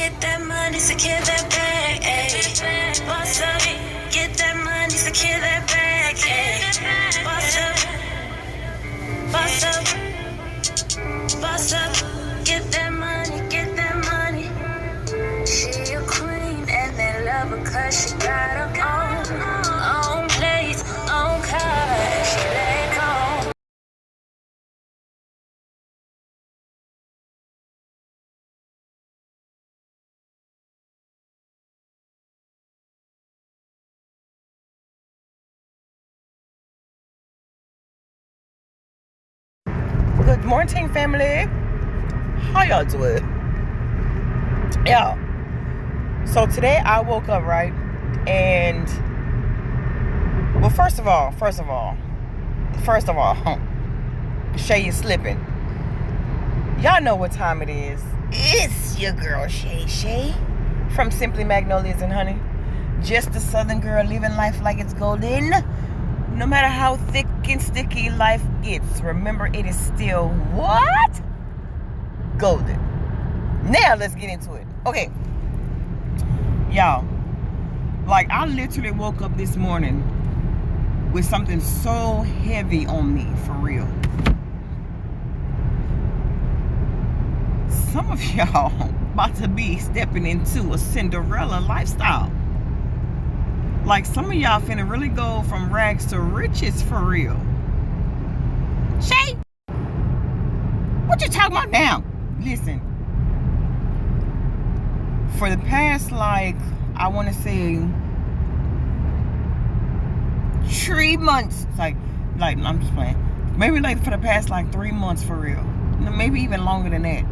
get that money, secure that bag, ayy. Boss up, get that money, secure that bag, ayy. Boss up, boss up, boss up, get that money, get that money. She a queen and they love her cause she got her own place, own car, she let go. Good morning, family. How y'all doing? Y'all, so today I woke up, right? And well, first of all, Shay is slipping. Y'all know what time it is. It's your girl Shay Shay from Simply Magnolias and Honey. Just a southern girl living life like it's golden. No matter how thick and sticky life gets, remember it is still what? Golden. Now let's get into it. Okay. Y'all, like I literally woke up this morning with something so heavy on me, for real. Some of y'all about to be stepping into a Cinderella lifestyle. Like some of y'all finna really go from rags to riches, for real. Shay, what you talking about now? Listen, for the past, like, I want to say 3 months, like I'm just playing. Maybe like for the past like 3 months, for real. Maybe even longer than that.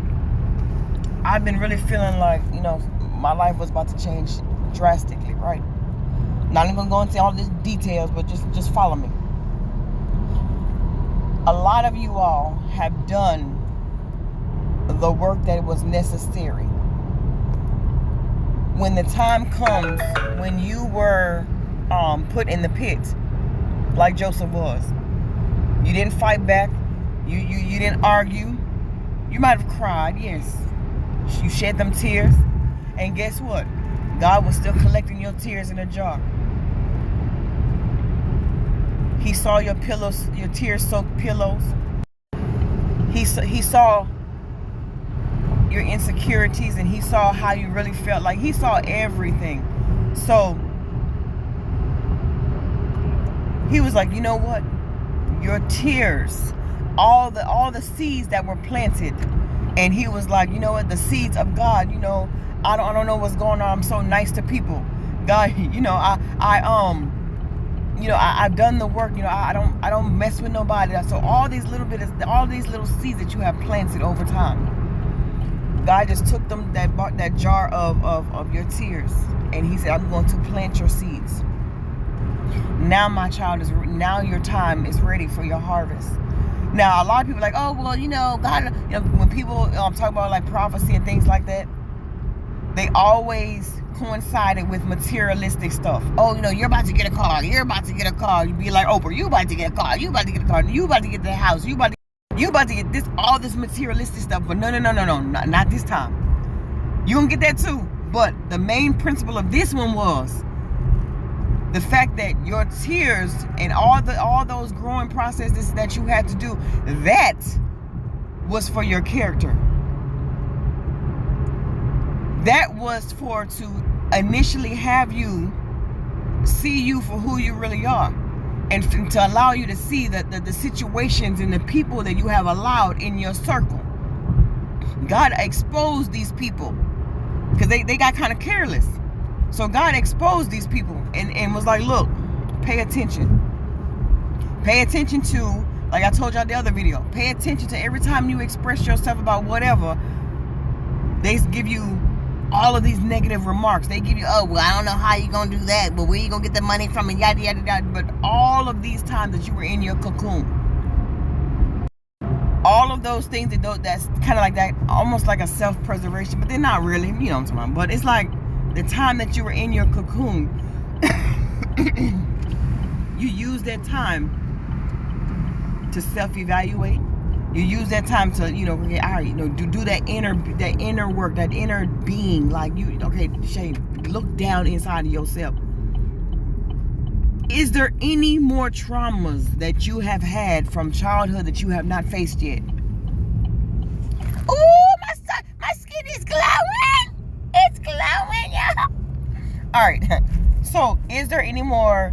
I've been really feeling like, my life was about to change drastically, right? Not even gonna go into all these details, but just follow me. A lot of you all have done the work that was necessary. When the time comes, when you were put in the pit, like Joseph was, you didn't fight back. You didn't argue. You might have cried, yes. You shed them tears, and guess what? God was still collecting your tears in a jar. He saw your pillows, your tear-soaked pillows. He saw your insecurities, and he saw how you really felt. Like he saw everything. So he was like, you know what? Your tears, all the seeds that were planted, and he was like, you know what? The seeds of God. I don't know what's going on. I'm so nice to people. God, I've done the work. I don't mess with nobody. So all these little seeds that you have planted over time, God just took them, that jar of your tears, and he said, I'm going to plant your seeds. Now, my child, now your time is ready for your harvest. Now, a lot of people are like, oh, well, God, when people talk about like prophecy and things like that, they always coincided with materialistic stuff. Oh, you're about to get a car. You're about to get a car. You'd be like, Oprah, you about to get a car. You about to get a car. You about to get the house. You about to get this, all this materialistic stuff. But no, not this time. You gonna get that too. But the main principle of this one was the fact that your tears and all those growing processes that you had to do, that was for your character. That was to initially have you see you for who you really are, and to allow you to see the situations and the people that you have allowed in your circle. God exposed these people because they got kind of careless. So God exposed these people and was like, look, pay attention. Pay attention to, like I told y'all the other video, pay attention to every time you express yourself about whatever, they give you all of these negative remarks. They give you, oh, well, I don't know how you're going to do that, but where you going to get the money from, and yada, yada, yada. But all of these times that you were in your cocoon, all of those things, that's kind of like that, almost like a self-preservation, but they're not really, you know what I'm talking about. But it's like the time that you were in your cocoon, you use that time to self-evaluate, You use that time to, okay, all right, do that inner work, that inner being. Like okay, Shay, look down inside of yourself. Is there any more traumas that you have had from childhood that you have not faced yet? Oh, my skin is glowing. It's glowing, y'all. All right. So, is there any more,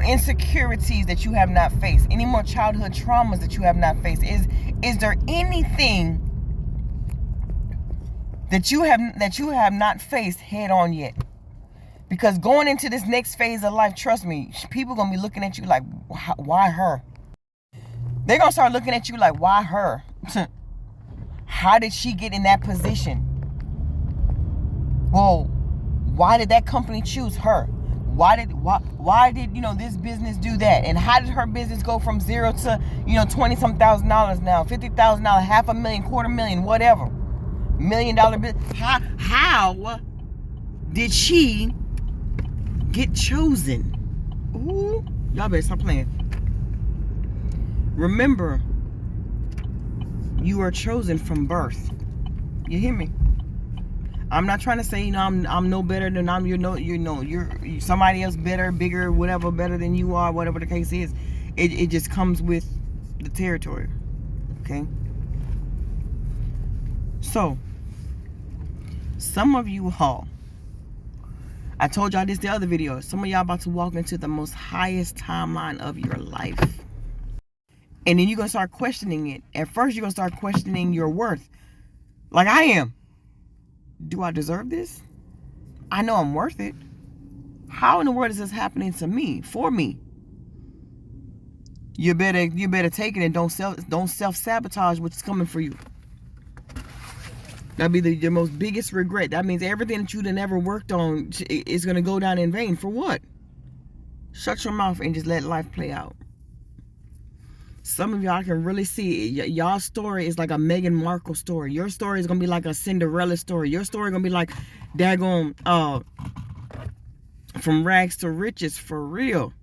insecurities that you have not faced? Any more childhood traumas that you have not faced? Is there anything that you have not faced head on yet? Because going into this next phase of life, trust me, people gonna be looking at you like, why her? They're gonna start looking at you like, why her? How did she get in that position? Well, why did that company choose her? Why did this business do that? And how did her business go from zero to $20-some thousand now, $50,000, $500,000, $250,000, whatever, $1 million business? How did she get chosen? Ooh, y'all better stop playing. Remember, you are chosen from birth. You hear me? I'm not trying to say, I'm no better than you're somebody else better, bigger, whatever, better than you are, whatever the case is. It just comes with the territory. Okay? So, some of you all, I told y'all this the other video, some of y'all about to walk into the most highest timeline of your life. And then you're going to start questioning it. At first, you're going to start questioning your worth. Like I am. Do I deserve this? I know I'm worth it. How in the world is this happening to me, for me? You better take it and don't self-sabotage what's coming for you. That'd be your most biggest regret. That means everything that you done ever worked on is going to go down in vain. For what? Shut your mouth and just let life play out. Some of y'all can really see it. Y'all's story is like a Meghan Markle story. Your story is going to be like a Cinderella story. Your story is going to be like, daggone, from rags to riches, for real.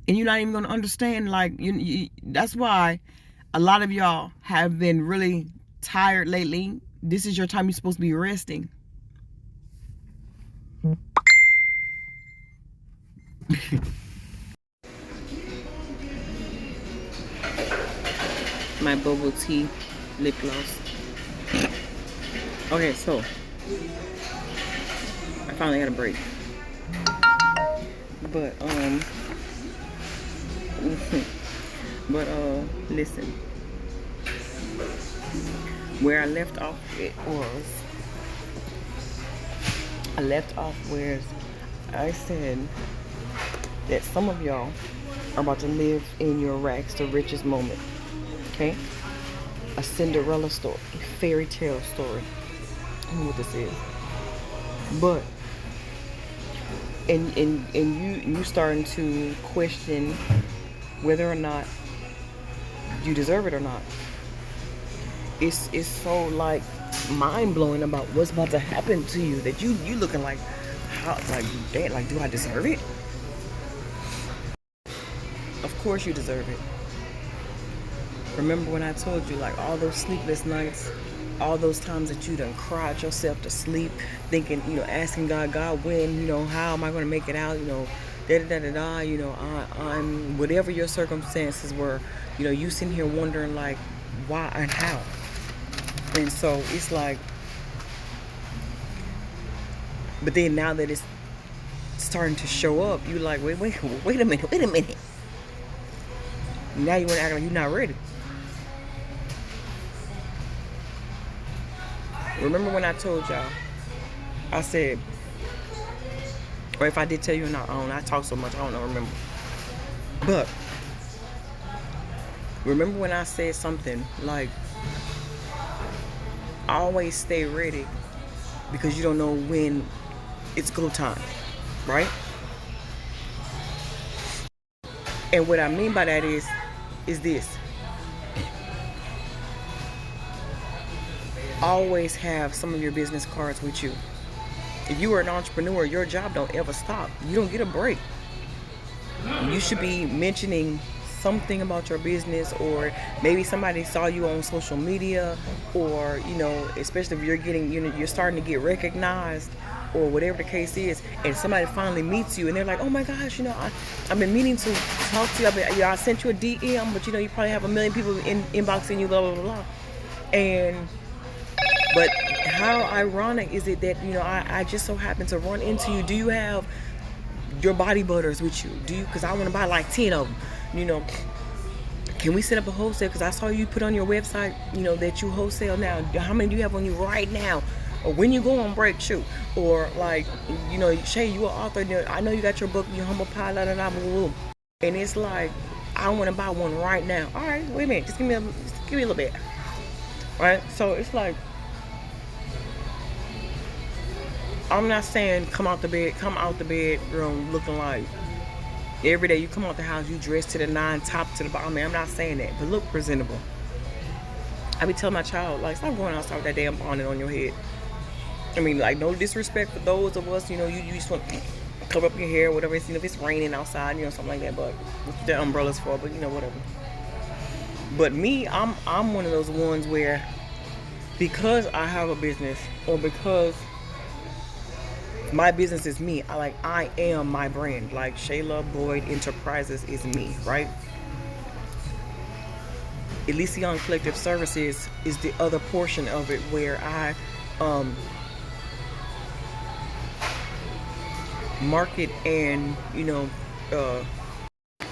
And you're not even going to understand, like, that's why a lot of y'all have been really tired lately. This is your time you're supposed to be resting. My bubble tea lip gloss. Okay, so I finally had a break. But listen. Where I left off where I said that some of y'all are about to live in your rags to riches moment. Okay? A Cinderella story, a fairy tale story. I don't know what this is. But and you starting to question whether or not you deserve it or not. It's so like mind blowing about what's about to happen to you that you looking like, how, like, damn, like, do I deserve it? Of course you deserve it. Remember when I told you, like, all those sleepless nights, all those times that you done cried yourself to sleep, thinking, asking God, when, how am I going to make it out, I'm, whatever your circumstances were, you sitting here wondering, like, why and how. And so it's like, but then now that it's starting to show up, you like, wait a minute. Now you want to act like you're not ready. Remember when I told y'all, I said, or if I did tell you or not, I talk so much, I don't remember. But remember when I said something like, always stay ready because you don't know when it's go time, right? And what I mean by that is this. Always have some of your business cards with you. If you are an entrepreneur, your job don't ever stop. You don't get a break. you should be mentioning something about your business, or maybe somebody saw you on social media, or especially if you're getting, you're starting to get recognized, or whatever the case is, and somebody finally meets you and they're like, oh my gosh, I've been meaning to talk to you. I sent you a DM, but you probably have a million people inboxing you, blah blah blah blah. But how ironic is it that I just so happen to run into you? Do you have your body butters with you? Do you? Because I want to buy like 10 of them. Can we set up a wholesale? Because I saw you put on your website, that you wholesale now. How many do you have on you right now? Or when you go on break, shoot. Or like, Shay, you an author. I know you got your book, your Humble Pie, la la la, blah, blah, blah. And it's like, I want to buy one right now. All right, wait a minute. Just give me a little bit. Right? So it's like, I'm not saying come out the bedroom looking like every day you come out the house, you dress to the nine, top to the bottom. I'm not saying that, but look presentable. I be telling my child, like, stop going outside with that damn bonnet on your head. I mean, like, no disrespect for those of us, you just want to cover up your hair, whatever. It's, if it's raining outside, something like that. But what the umbrella's for, but whatever. But me, I'm one of those ones where, because I have a business, or because my business is me, I am my brand. Like, Shayla Boyd Enterprises is me, right? Elysian Collective Services is the other portion of it, where I market and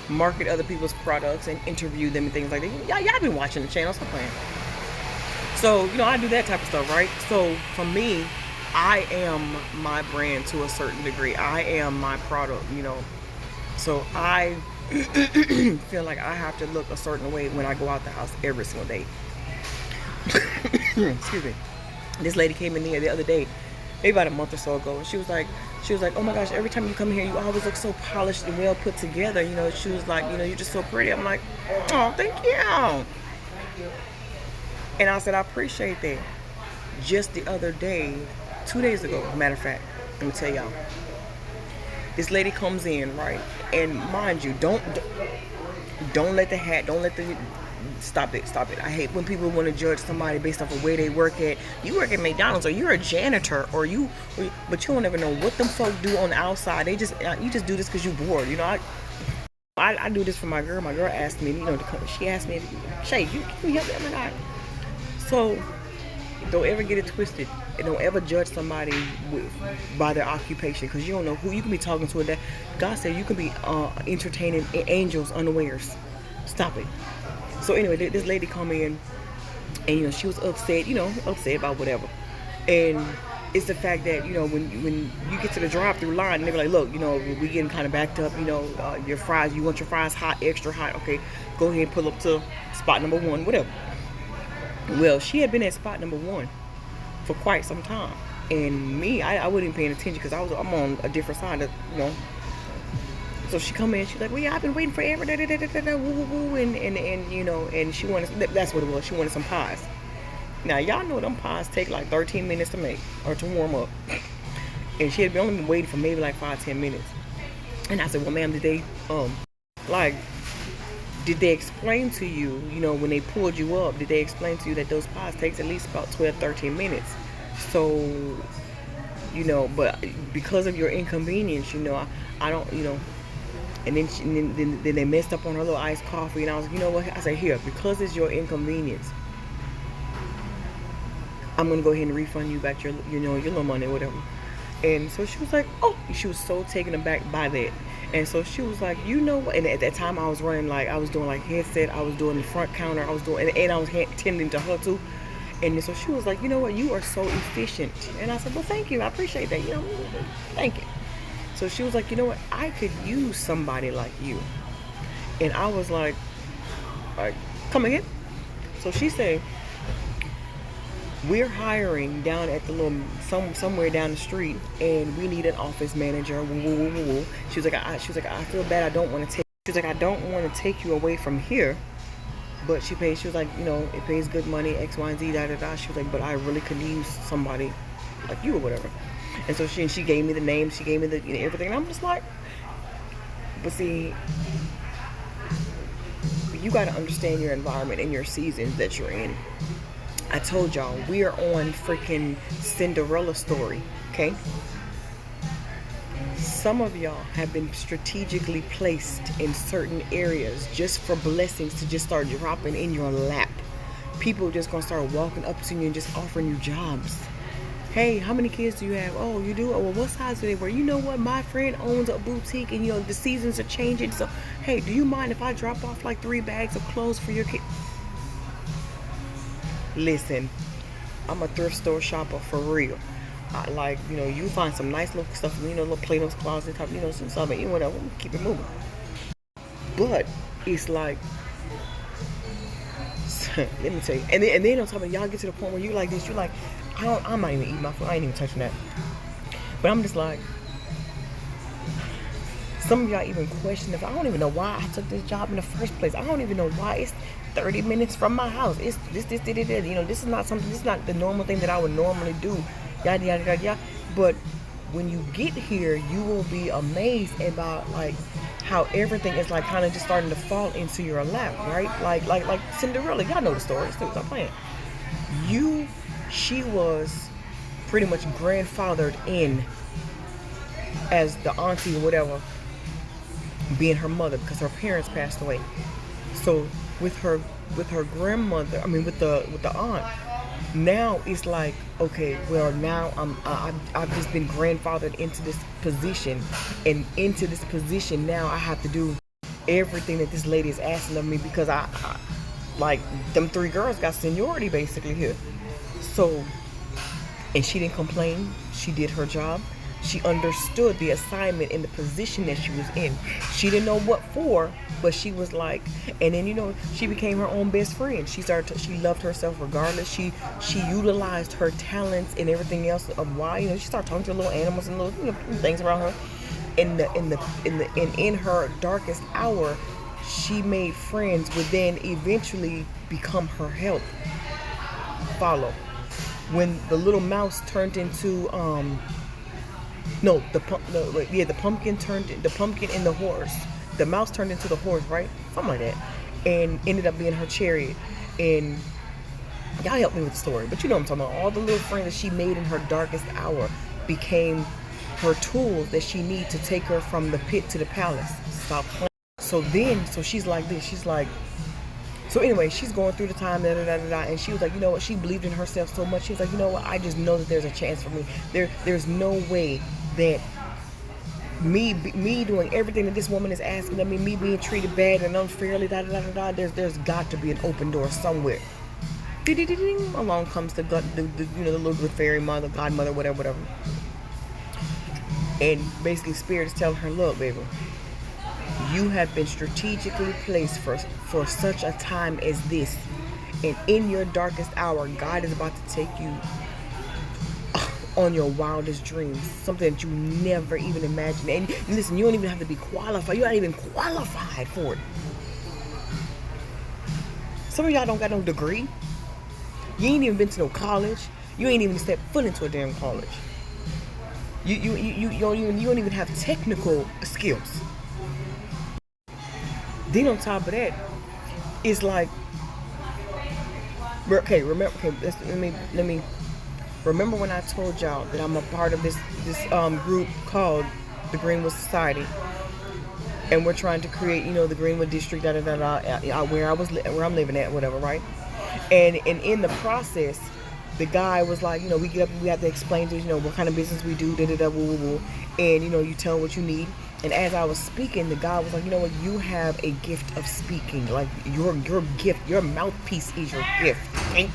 market other people's products and interview them and things like that. Y'all been watching the channel, stop playing. So I do that type of stuff, right? So for me, I am my brand to a certain degree. I am my product, So I feel like I have to look a certain way when I go out the house every single day. Excuse me. This lady came in here the other day, maybe about a month or so ago, and she was like, oh my gosh, every time you come here, you always look so polished and well put together. She was like, you're just so pretty. I'm like, oh, thank you. And I said, I appreciate that. Just the other day, 2 days ago, matter of fact, let me tell y'all. This lady comes in, right? And mind you, don't let the hat, stop it. I hate when people want to judge somebody based off of where they work at. You work at McDonald's, or you're a janitor, but you don't ever know what them folk do on the outside. You just do this because you're bored. I do this for my girl. My girl asked me, she asked me, Shay, can you help me? I'm like, so don't ever get it twisted. And don't ever judge somebody by their occupation, because you don't know who you can be talking to. That God said you can be entertaining angels unawares. Stop it. So anyway, this lady come in, and she was upset, upset about whatever. And it's the fact that when you get to the drive-through line, and they're like, look, we getting kind of backed up. Your fries, you want your fries hot, extra hot? Okay, go ahead and pull up to spot number 1, whatever. Well, she had been at spot number 1 for quite some time, and me, I wasn't even paying attention because I'm on a different side of, So she come in, she's like, well, yeah, I've been waiting forever, and she wanted, that's what it was, she wanted some pies. Now, y'all know them pies take like 13 minutes to make, or to warm up, and she had only been waiting for maybe like 5-10 minutes. And I said, well, ma'am, did they explain to you, when they pulled you up, did they explain to you that those pies takes at least about 12-13 minutes? So, but because of your inconvenience, I don't, and then they messed up on her little iced coffee, and I was like, you know what? I said, here, because it's your inconvenience, I'm gonna go ahead and refund you back your little money or whatever. And so she was like, oh, she was so taken aback by that. And so she was like, what? And at that time I was running, I was doing headset, I was doing the front counter, I was doing, and I was tending to her too. And so she was like, you know what, you are so efficient. And I said, well, thank you, I appreciate that, thank you. So she was like, you know what, I could use somebody like you. And I was like, all right, come again. So she said, we're hiring down at the little somewhere down the street, and we need an office manager. She was like, I feel bad. I don't want to take. She was like, I don't want to take you away from here, but she pays. She was like, it pays good money, X, Y, and Z, da da da. She was like, but I really could use somebody like you or whatever. And so she gave me the name. She gave me the everything, and I'm just like, But see, you got to understand your environment and your seasons that you're in. I told y'all, we are on freaking Cinderella Story, okay? Some of y'all have been strategically placed in certain areas just for blessings to just start dropping in your lap. People just gonna start walking up to you and just offering you jobs. Hey, how many kids do you have? Oh, you do? Oh, well, what size do they wear? You know what? My friend owns a boutique, and the seasons are changing. So, hey, do you mind if I drop off like 3 bags of clothes for your kid? Listen, I'm a thrift store shopper for real. You find some nice little stuff, little Plato's Closet type, some stuff, whatever. Keep it moving. But it's like, let me tell you, and then on top of it, y'all get to the point where you like this, you're like, I'm not even eating my food. I ain't even touching that. But I'm just like, some of y'all even question if I don't even know why I took this job in the first place. I don't even know why it's 30 minutes from my house. It's this. This is not something. This is not the normal thing that I would normally do. Yada yada yada yada. But when you get here, you will be amazed about like how everything is like kind of just starting to fall into your lap, right? Like Cinderella. Y'all know the story. Stop playing. She was pretty much grandfathered in as the auntie or whatever, being her mother because her parents passed away. So with her grandmother, with the aunt, now it's like, okay, well now I've just been grandfathered into this position, and into this position now I have to do everything that this lady is asking of me because I like them 3 girls got seniority basically here. So, and she didn't complain. She did her job. She understood the assignment and the position that she was in. She didn't know what for, but she was like, and then she became her own best friend. She loved herself regardless. She utilized her talents and everything else of why she started talking to little animals and little things around her. In her darkest hour, she made friends would then eventually become her help. Follow. When the little mouse turned into the pumpkin and the horse. The mouse turned into the horse, right? Something like that. And ended up being her chariot. And y'all help me with the story, but you know what I'm talking about. All the little friends that she made in her darkest hour became her tools that she needed to take her from the pit to the palace. Stop playing. So she's like this. She's like, so anyway, she's going through the time, and she was like, you know what? She believed in herself so much. She was like, you know what? I just know that there's a chance for me. There's no way that me doing everything that this woman is asking of me, me being treated bad and unfairly, there's got to be an open door somewhere. Along comes the little fairy mother, godmother, whatever. And basically, Spirit is telling her, look, baby, you have been strategically placed for such a time as this. And in your darkest hour, God is about to take you on your wildest dreams. Something that you never even imagined. And listen, you don't even have to be qualified. You're not even qualified for it. Some of y'all don't got no degree. You ain't even been to no college. You ain't even stepped foot into a damn college. You don't even have technical skills. Then on top of that, it's like, okay, remember, let me remember when I told y'all that I'm a part of this group called the Greenwood Society, and we're trying to create, the Greenwood District, where I'm living at, whatever, right? And in the process, the guy was like, we get up and we have to explain to what kind of business we do, and you tell what you need. And as I was speaking, the guy was like, you know what, you have a gift of speaking. Like your gift, your mouthpiece is your gift. Okay?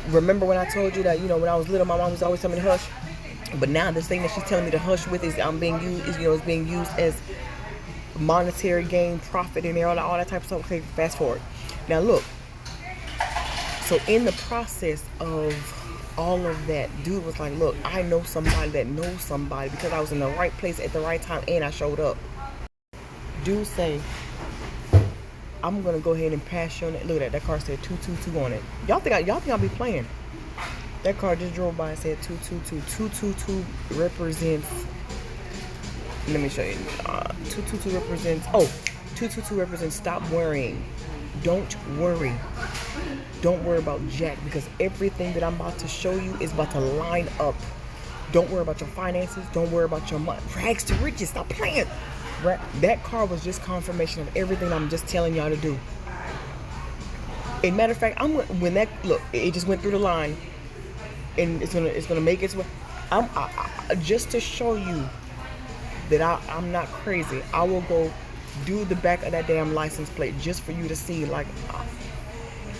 Remember when I told you that, when I was little, my mom was always telling me to hush. But now this thing that she's telling me to hush with is being used as monetary gain, profit, and all that type of stuff. Okay, fast forward. Now look. So in the process of all of that, dude was like, look, I know somebody that knows somebody because I was in the right place at the right time and I showed up. Dude say, I'm gonna go ahead and pass you on that. Look at that car said 222 on it. Y'all think I'll be playing? That car just drove by and said 222. 222 represents Let me show you. 222 represents, oh, 222 represents stop worrying. Don't worry. Don't worry about jack, because everything that I'm about to show you is about to line up. Don't worry about your finances. Don't worry about your money. Rags to riches. Stop playing. That card was just confirmation of everything I'm just telling y'all to do. And matter of fact, when that look, it just went through the line, and it's gonna make its way. Just to show you that I'm not crazy. I will go do the back of that damn license plate just for you to see, like,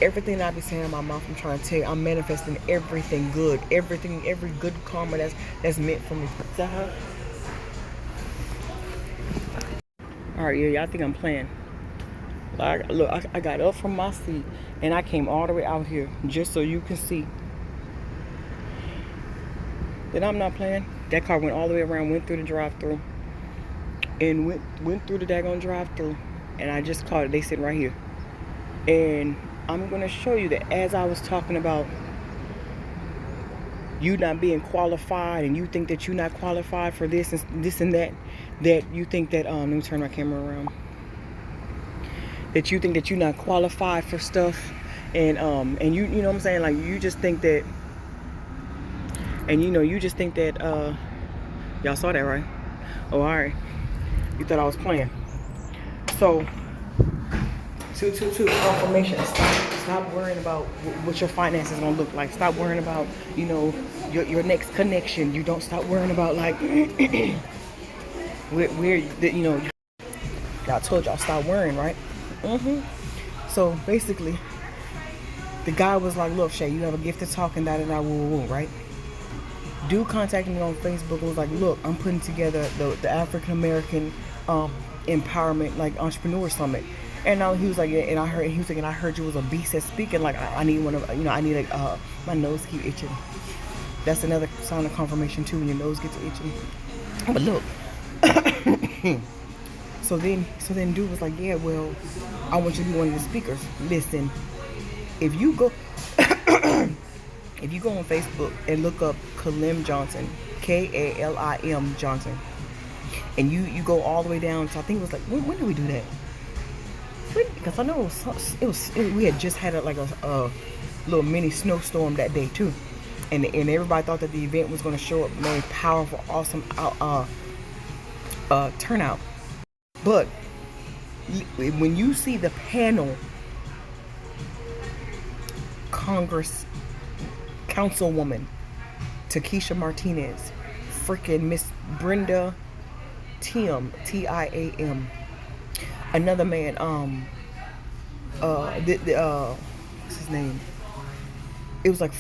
everything that I be saying in my mouth. I'm trying to tell you, I'm manifesting everything good, every good karma that's meant for me. Is that her? All right, yeah, y'all think I'm playing. Look, I got up from my seat and I came all the way out here just so you can see that I'm not playing. That car went all the way around, went through the drive-thru, and went through the daggone drive-thru, and I just caught it. They sitting right here, and I'm gonna show you that as I was talking about you not being qualified, and you think that you're not qualified for this and that you think that let me turn my camera around. That you think that you're not qualified for stuff, and you know what I'm saying, like, you just think that, and you just think that y'all saw that, right? Oh, all right. You thought I was playing. So 222 confirmation. Stop worrying about what your finances gonna look like. Stop worrying about your next connection. You don't stop worrying about, like, where y'all told y'all stop worrying, right? So basically, the guy was like, look, Shay, you have a gift of talking, woo, right? Dude contacted me on Facebook and was like, look, I'm putting together the African American empowerment, like, entrepreneur summit. And now he was like, yeah, and I heard you was a beast at speaking. Like, I need one of, I need my nose keep itching. That's another sign of confirmation too, when your nose gets itching. But look, so then dude was like, yeah, well, I want you to be one of the speakers. Listen, if you go on Facebook and look up Kalim Johnson, Kalim Johnson, and you go all the way down to, I think it was like, when did we do that? Because I know we had just had a little mini snowstorm that day too, and everybody thought that the event was going to show up very powerful, awesome turnout. But when you see the panel, Councilwoman Takesha Martinez, freaking Miss Brenda Tiam, Tiam, another man, what's his name? It was like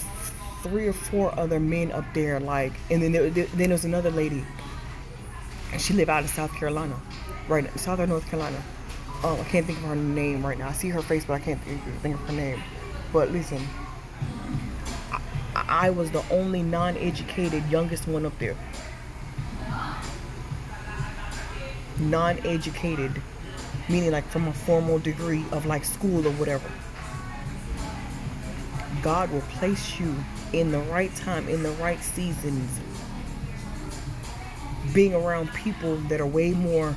3 or 4 other men up there, like, and then there was another lady, and she lived out of South Carolina, right, South or North Carolina. I can't think of her name right now. I see her face, but I can't think of her name. But listen, I was the only non-educated youngest one up there. Non-educated, meaning like from a formal degree of like school or whatever. God will place you in the right time, in the right seasons, being around people that are way more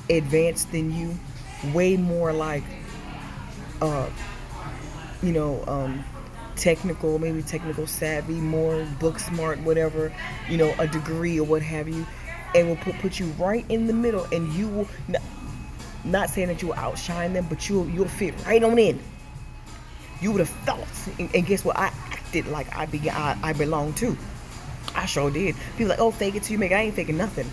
advanced than you, way more like technical savvy, more book smart, whatever, a degree or what have you, and will put you right in the middle, and you will not saying that you will outshine them, but you'll fit right on in. You would have thought, and guess what? I acted like I belong too. I sure did. People like, oh, fake it till you make it. I ain't faking nothing,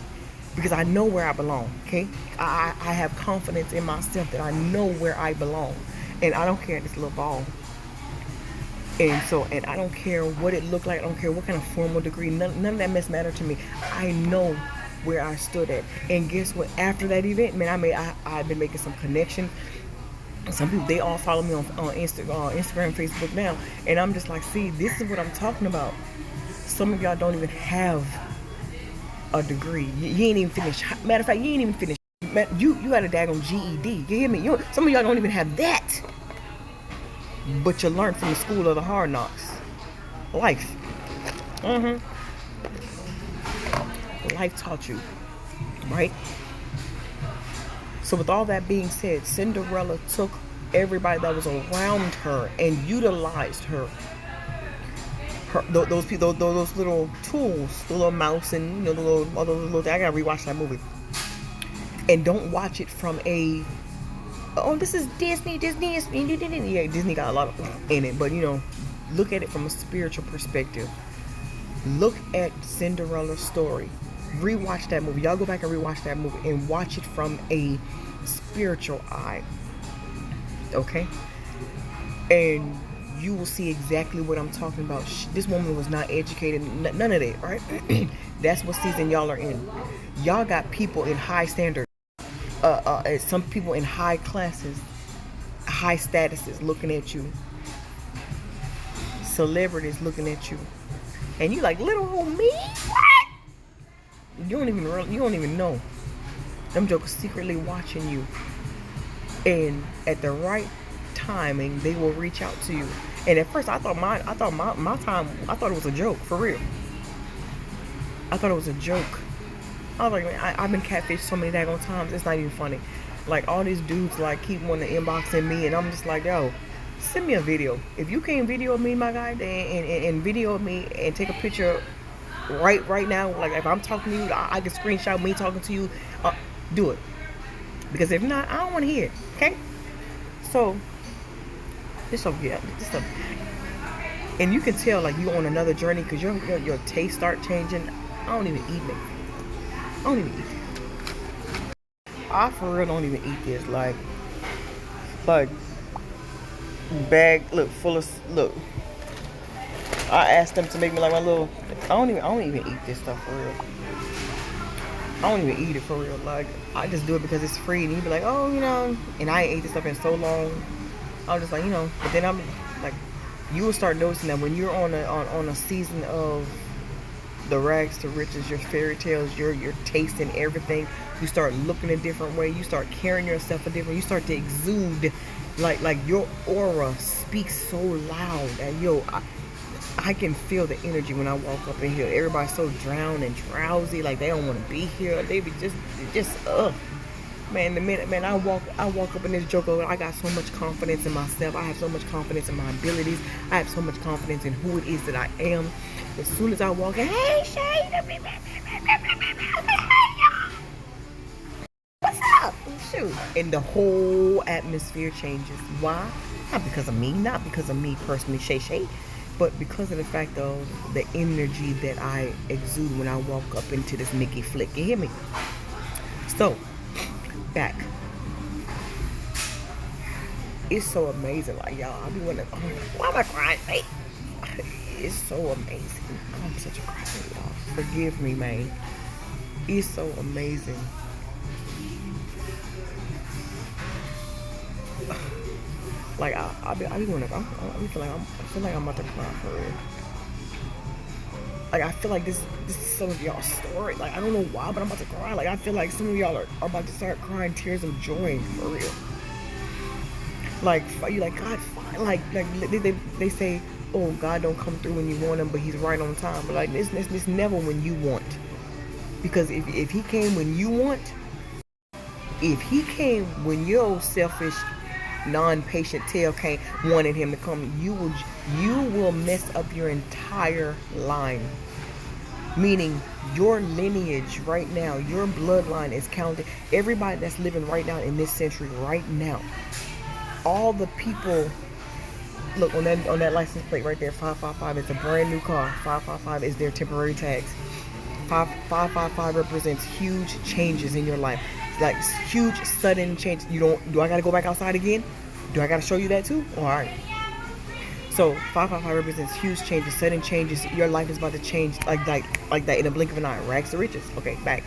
because I know where I belong. Okay, I have confidence in myself that I know where I belong, and I don't care this little ball. And I don't care what it looked like. I don't care what kind of formal degree. None of that mess mattered to me. I know where I stood at. And guess what? After that event, man, I've been making some connection. Some people, they all follow me on Instagram, Facebook now, and I'm just like, see, this is what I'm talking about. Some of y'all don't even have a degree. You ain't even finished. Matter of fact, you ain't even finished. You got a daggone GED. You hear me? Some of y'all don't even have that. But you learned from the school of the hard knocks. Life. Life taught you. right? So with all that being said, Cinderella took everybody that was around her and utilized those people, those little tools, the little mouse and the little, all those little. I gotta rewatch that movie. And don't watch it from a, oh, this is Disney. Yeah, Disney got a lot in it, but look at it from a spiritual perspective. Look at Cinderella Story. Rewatch that movie. Y'all go back and rewatch that movie and watch it from a spiritual eye. Okay? And you will see exactly what I'm talking about. This woman was not educated. None of that, right? That's what season y'all are in. Y'all got people in high standards. Some people in high classes, high statuses looking at you. Celebrities looking at you. And you like, little old me? What? You don't even know. Them jokers secretly watching you. And at the right timing, they will reach out to you. And at first I thought my time, I thought it was a joke, for real. I thought it was a joke. I was like, man, I've been catfished so many daggone times, it's not even funny. Like, all these dudes like keep wanting to inbox in me, and I'm just like, yo, send me a video. If you can't video me, my guy, and video me and take a picture right now, like if I'm talking to you, I can screenshot me talking to you, do it. Because if not, I don't want to hear it, okay? So, and you can tell like you on another journey because your taste start changing. I don't even eat it. I for real don't even eat this. Like bag, full of, I asked them to make me like my little, I don't even eat this stuff for real. I don't even eat it for real. Like, I just do it because it's free. And you be like, oh, and I ain't ate this stuff in so long. I was just like, but then I'm like, you will start noticing that when you're on a season of the rags to riches, your fairy tales, you're tasting everything. You start looking a different way. You start carrying yourself a different. You start to exude, like your aura speaks so loud. And I can feel the energy when I walk up in here. Everybody's so drowned and drowsy, like they don't want to be here. They be just man. The minute, man, I walk up in this joker, I got so much confidence in myself. I have so much confidence in my abilities. I have so much confidence in who it is that I am. As soon as I walk in, hey Shay, what's up? Shoot, and the whole atmosphere changes. Why? Not because of me personally, Shay Shay, but because of the fact of the energy that I exude when I walk up into this Mickey flick. You hear me? So, back. It's so amazing. Like, y'all, I be wondering, why am I crying? It's so amazing. I'm such a crybaby, y'all. Forgive me, man. It's so amazing. Like, I be wondering, I feel like I'm about to cry for real. Like, I feel like this is some of y'all's story. Like, I don't know why, but I'm about to cry. Like, I feel like some of y'all are about to start crying tears of joy for real. Like, you like, God, fine. Like they say, oh, God don't come through when you want him, but he's right on time. But like, it's never when you want. Because if he came when you want, if he came when your old selfish, non-patient tail came wanted him to come, you will mess up your entire line. Meaning your lineage right now, your bloodline is counted. Everybody that's living right now in this century right now, all the people, look on that license plate right there, 555. It's a brand new car. 555 is their temporary tags. 555 represents huge changes in your life. Like huge sudden change. Do I gotta go back outside again? Do I gotta show you that too? All right. So 555 represents huge changes, sudden changes. Your life is about to change like that in a blink of an eye. Rags to riches. Okay, back.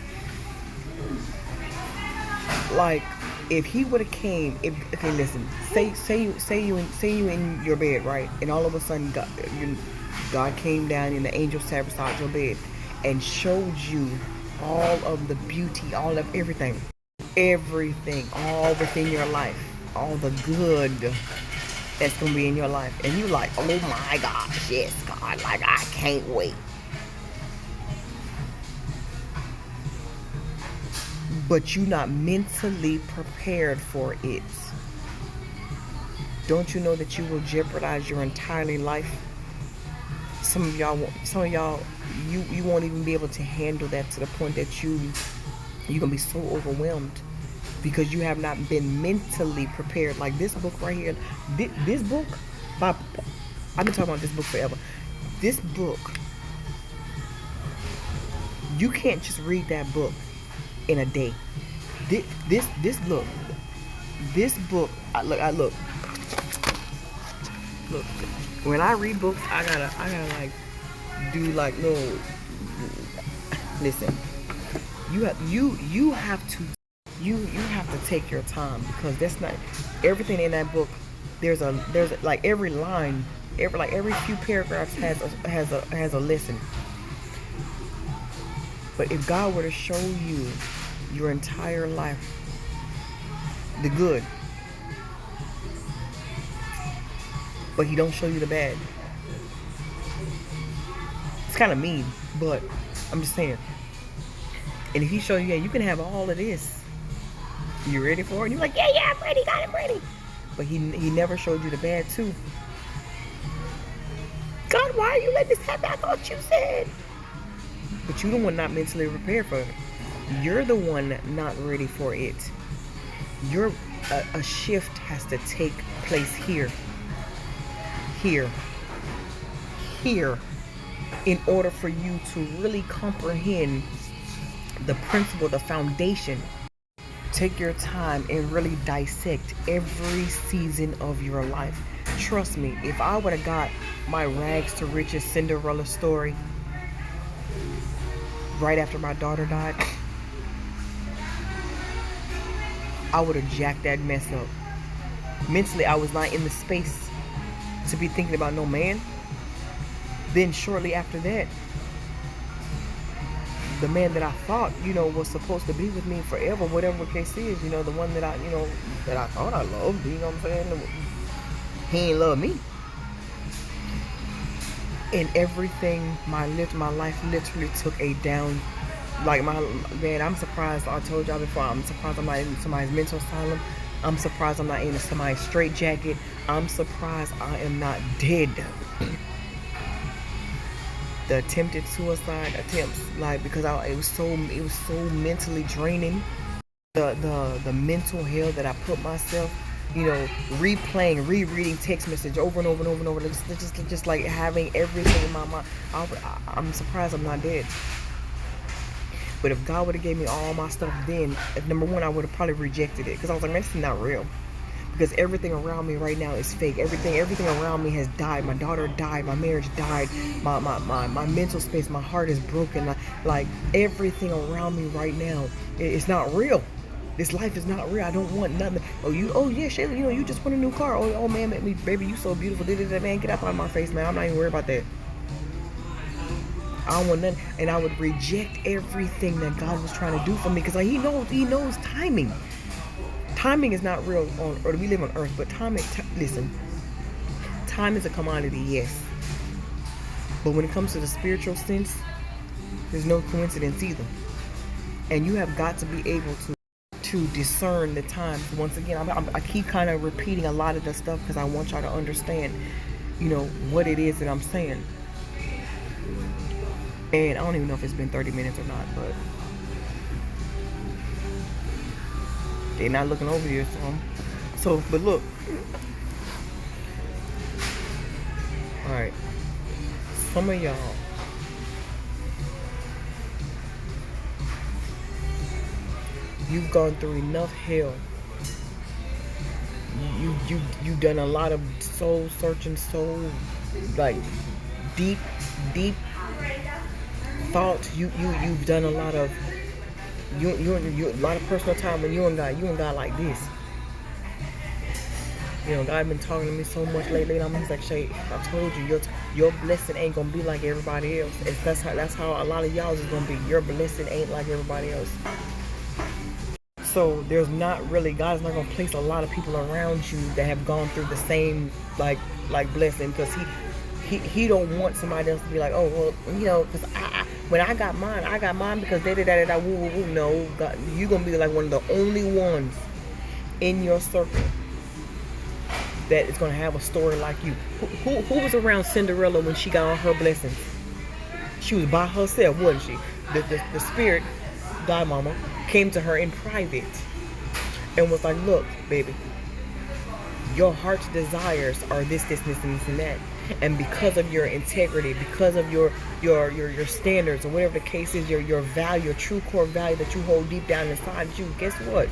Like, if he would have came, okay, listen. Say you in your bed, right? And all of a sudden, God came down and the angel sat beside your bed and showed you all of the beauty, all of everything, all within your life, all the good that's gonna be in your life, and you like, oh my gosh, yes, God, like I can't wait. but you're not mentally prepared for it. Don't you know that you will jeopardize your entire life? Some of y'all, you won't even be able to handle that, to the point that you're gonna be so overwhelmed because you have not been mentally prepared. Like this book right here, this book, I've been talking about this book forever. This book, you can't just read that book in a day. This book, look. When I read books, I gotta like do like little. Listen, you have to take your time, because that's not everything in that book. There's like every line, every few paragraphs has a lesson. But if God were to show you your entire life, the good, but He don't show you the bad, it's kind of mean, but I'm just saying. And if He show you, yeah, you can have all of this, you ready for it? You're like, yeah, I'm ready, God, I'm ready. But he never showed you the bad too. God, why are you letting this happen? I thought you said. But you're the one not mentally prepared for it. You're the one not ready for it. A shift has to take place here, in order for you to really comprehend the principle, the foundation. Take your time and really dissect every season of your life. Trust me, if I would have got my rags to riches Cinderella story right after my daughter died, I would have jacked that mess up. Mentally, I was not in the space to be thinking about no man. Then shortly after that, the man that I thought, was supposed to be with me forever, whatever the case is, the one that I thought I loved, you know what I'm saying? He ain't love me. And everything, my life literally took a down. Like, man, I'm surprised. I told y'all before, I'm surprised I'm not in somebody's mental asylum. I'm surprised I'm not in somebody's straitjacket. I'm surprised I am not dead. The attempted suicide attempts, like, because it was so mentally draining. The mental hell that I put myself, rereading text message over and over and over and over, just like having everything in my mind. I'm surprised I'm not dead. But if God would have gave me all my stuff then, number one, I would have probably rejected it, because I was like, man, this is not real. Because everything around me right now is fake. Everything around me has died. My daughter died. My marriage died. My mental space, my heart is broken. Like everything around me right now, it's not real. This life is not real. I don't want nothing. Oh yeah, Shayla, you just want a new car. Oh man, baby, you so beautiful. Man, get up out of my face, man. I'm not even worried about that. I don't want nothing. And I would reject everything that God was trying to do for me, because He knows timing. Timing is not real or we live on earth, but listen, time is a commodity, yes. But when it comes to the spiritual sense, there's no coincidence either. And you have got to be able to discern the times. Once again, I keep kind of repeating a lot of the stuff because I want y'all to understand, what it is that I'm saying. And I don't even know if it's been 30 minutes or not, but they're not looking over here, so but look. Alright. Some of y'all, you've gone through enough hell. You've done a lot of soul searching, like deep thoughts. You've done a lot of you a lot of personal time when you and God like this. God been talking to me so much lately, and he's like, Shay, I told you, your blessing ain't gonna be like everybody else. That's how a lot of y'all is gonna be. Your blessing ain't like everybody else. So there's not really, God is not gonna place a lot of people around you that have gone through the same like blessing, because he don't want somebody else to be like, oh well, because When I got mine because they did that woo woo woo. No, God, you're gonna be like one of the only ones in your circle that is gonna have a story like you. Who was around Cinderella when she got all her blessings? She was by herself, wasn't she? The spirit godmama came to her in private and was like, look, baby, your heart's desires are this, and that. And because of your integrity, because of your standards, or whatever the case is, your value, your true core value that you hold deep down inside you, guess what?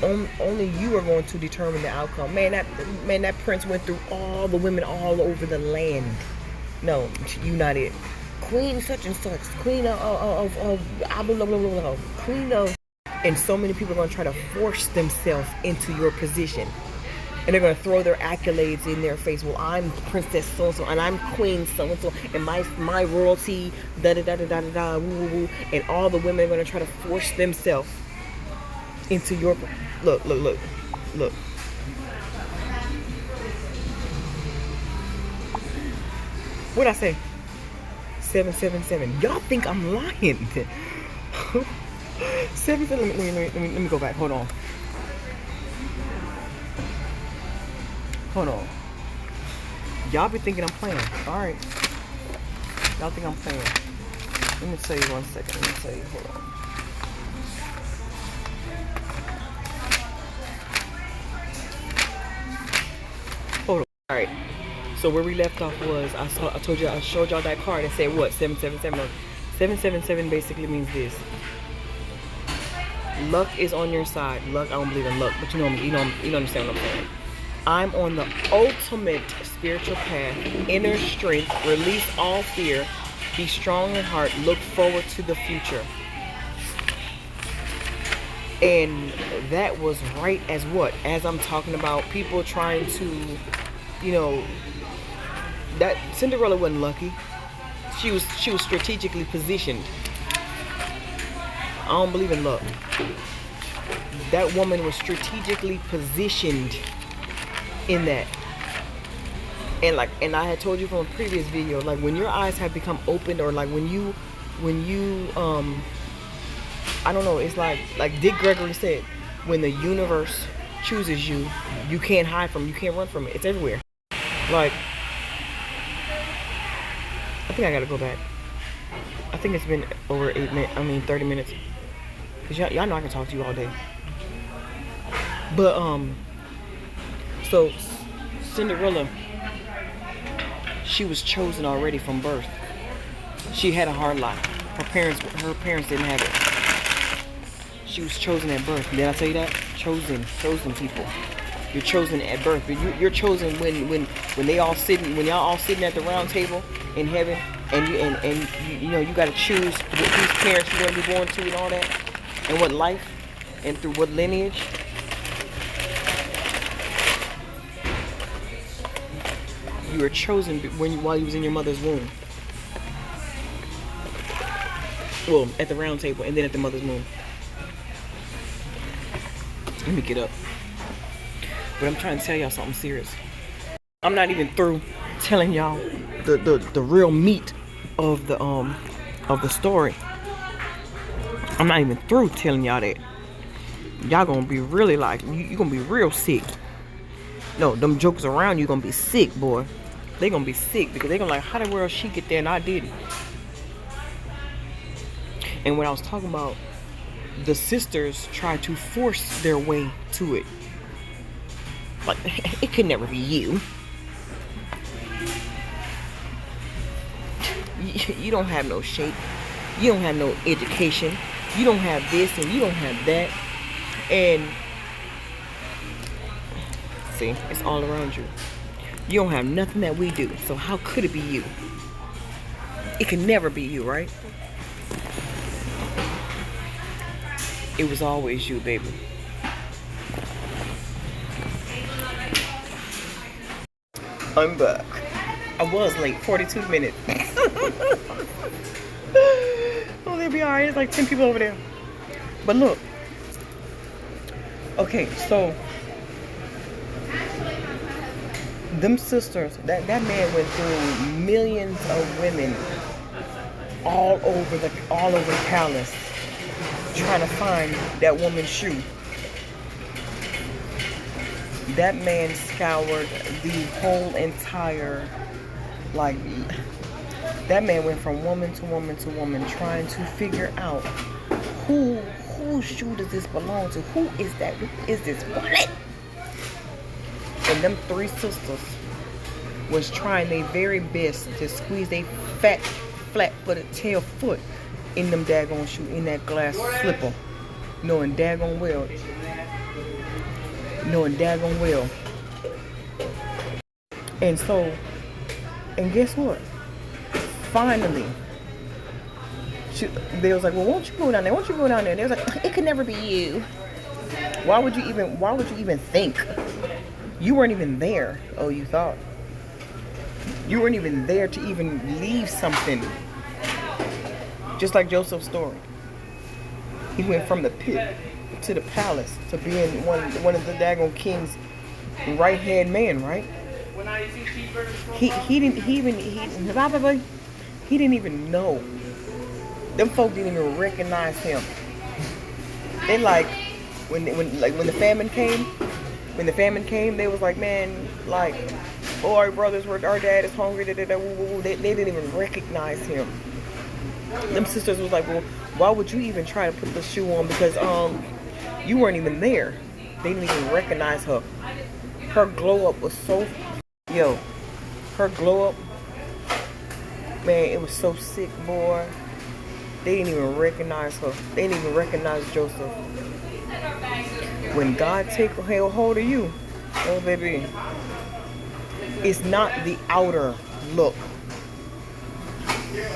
Only you are going to determine the outcome. Man, that prince went through all the women all over the land. No, you not it. Queen such and such, queen of blah, blah, blah, blah, queen of, and so many people are going to try to force themselves into your position, and they're going to throw their accolades in their face. Well, I'm princess so and so, and I'm queen so and so, and my royalty da da da da da da woo woo woo, and all the women are going to try to force themselves into your look. What'd I say? 777. Y'all think I'm lying? 777. Let me go back. Hold on. Y'all be thinking I'm playing. All right. Y'all think I'm playing? Let me tell you 1 second. Hold on. All right. So where we left off was I showed y'all that card and said what? 777. 777 basically means this. Luck is on your side. Luck, I don't believe in luck, but you understand what I'm saying. I'm on the ultimate spiritual path. Inner strength. Release all fear. Be strong in heart. Look forward to the future. And that was right as what? As I'm talking about people trying to, that Cinderella wasn't lucky. She was strategically positioned. I don't believe in luck. That woman was strategically positioned in that. And I had told you from a previous video, like when your eyes have become opened, or like when you I don't know, it's like Dick Gregory said, when the universe chooses you, you can't hide from it, you can't run from it. It's everywhere. Like, I think I gotta go back. I think it's been over 30 minutes. Cause y'all know I can talk to you all day. But so Cinderella, she was chosen already from birth. She had a hard life. Her parents didn't have it. She was chosen at birth. Did I tell you that? Chosen people. You're chosen at birth, but you're chosen when y'all all sitting at the round table in heaven, and you got to choose whose parents you're going to be born to and all that, and what life, and through what lineage. You were chosen while you was in your mother's womb. Well, at the round table, and then at the mother's womb. Let me get up. But I'm trying to tell y'all something serious. I'm not even through telling y'all the real meat of the story. I'm not even through telling y'all that. Y'all gonna be really like, you gonna be real sick. No, them jokers around you gonna be sick, boy. They gonna be sick because they gonna like, how the world she get there and I didn't? And when I was talking about the sisters try to force their way to it. Like, it could never be you. You don't have no shape. You don't have no education. You don't have this and you don't have that. And see, it's all around you. You don't have nothing that we do. So how could it be you? It can never be you, right? It was always you, baby. I'm back. I was late, 42 minutes. Oh, they'll be alright. There's like 10 people over there. But look. Okay, so them sisters, that man went through millions of women all over the palace trying to find that woman's shoe. That man scoured the whole entire, like, that man went from woman to woman to woman trying to figure out whose shoe does this belong to? Who is that? Who is this woman? And them three sisters was trying their very best to squeeze their fat, flat-footed tail foot in them daggone shoe, in that glass slipper, knowing daggone well. And so, and guess what? Finally, they was like, well, won't you go down there? Won't you go down there? They was like, it could never be you. Why would you even think? You weren't even there. Oh, you thought. You weren't even there to even leave something. Just like Joseph's story. He went from the pit to the palace to being one of the daggone king's right-hand man, right? He didn't even know. Them folk didn't even recognize him. They like when the famine came, they was like, man, like, oh, our brothers were, our dad is hungry. They didn't even recognize him. Them sisters was like, well, why would you even try to put the shoe on? Because you weren't even there. They didn't even recognize her. Her glow up was so, her glow up, man, it was so sick, boy. They didn't even recognize her. They didn't even recognize Joseph. When God take hold of you, oh baby, it's not the outer look.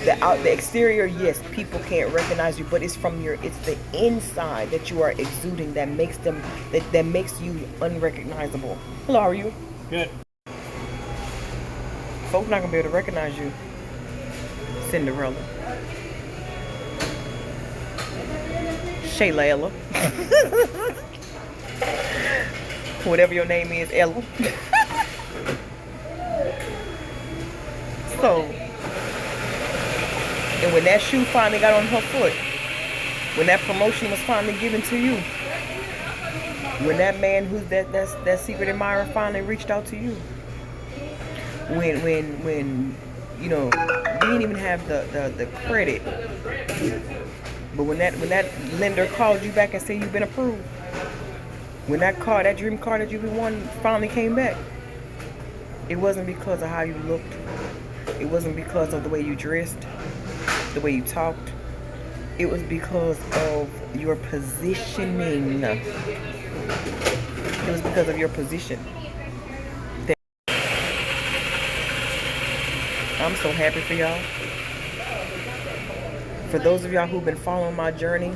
The exterior, yes, people can't recognize you, but it's it's the inside that you are exuding that makes them, that makes you unrecognizable. Hello, how are you? Good. Folks not gonna be able to recognize you. Cinderella. Shay Layla. Whatever your name is, Ella. So, and when that shoe finally got on her foot, when that promotion was finally given to you, when that man who's that secret admirer finally reached out to you, when you know, you didn't even have the credit, but when that lender called you back and said you've been approved, when that dream car that you won finally came back, it wasn't because of how you looked, it wasn't because of the way you dressed, the way you talked, it was because of your positioning. It was because of your position. I'm so happy for y'all. For those of y'all who've been following my journey,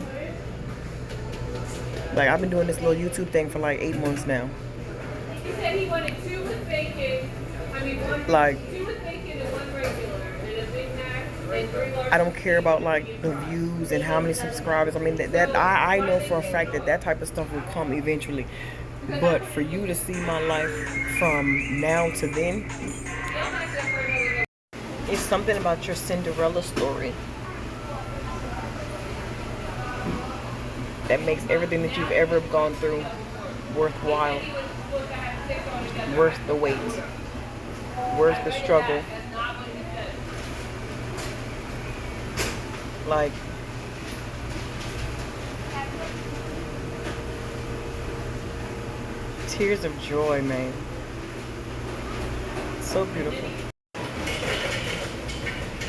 like, I've been doing this little YouTube thing for like 8 months now. He said he wanted 2 with bacon. I mean, 2 with bacon and 1 regular, and a Big Mac and 3 large. I don't care about like the views and how many subscribers. I mean, that I know for a fact that type of stuff will come eventually. But for you to see my life from now to then, it's something about your Cinderella story that makes everything that you've ever gone through worthwhile, worth the wait, worth the struggle. Like, tears of joy, man. So beautiful.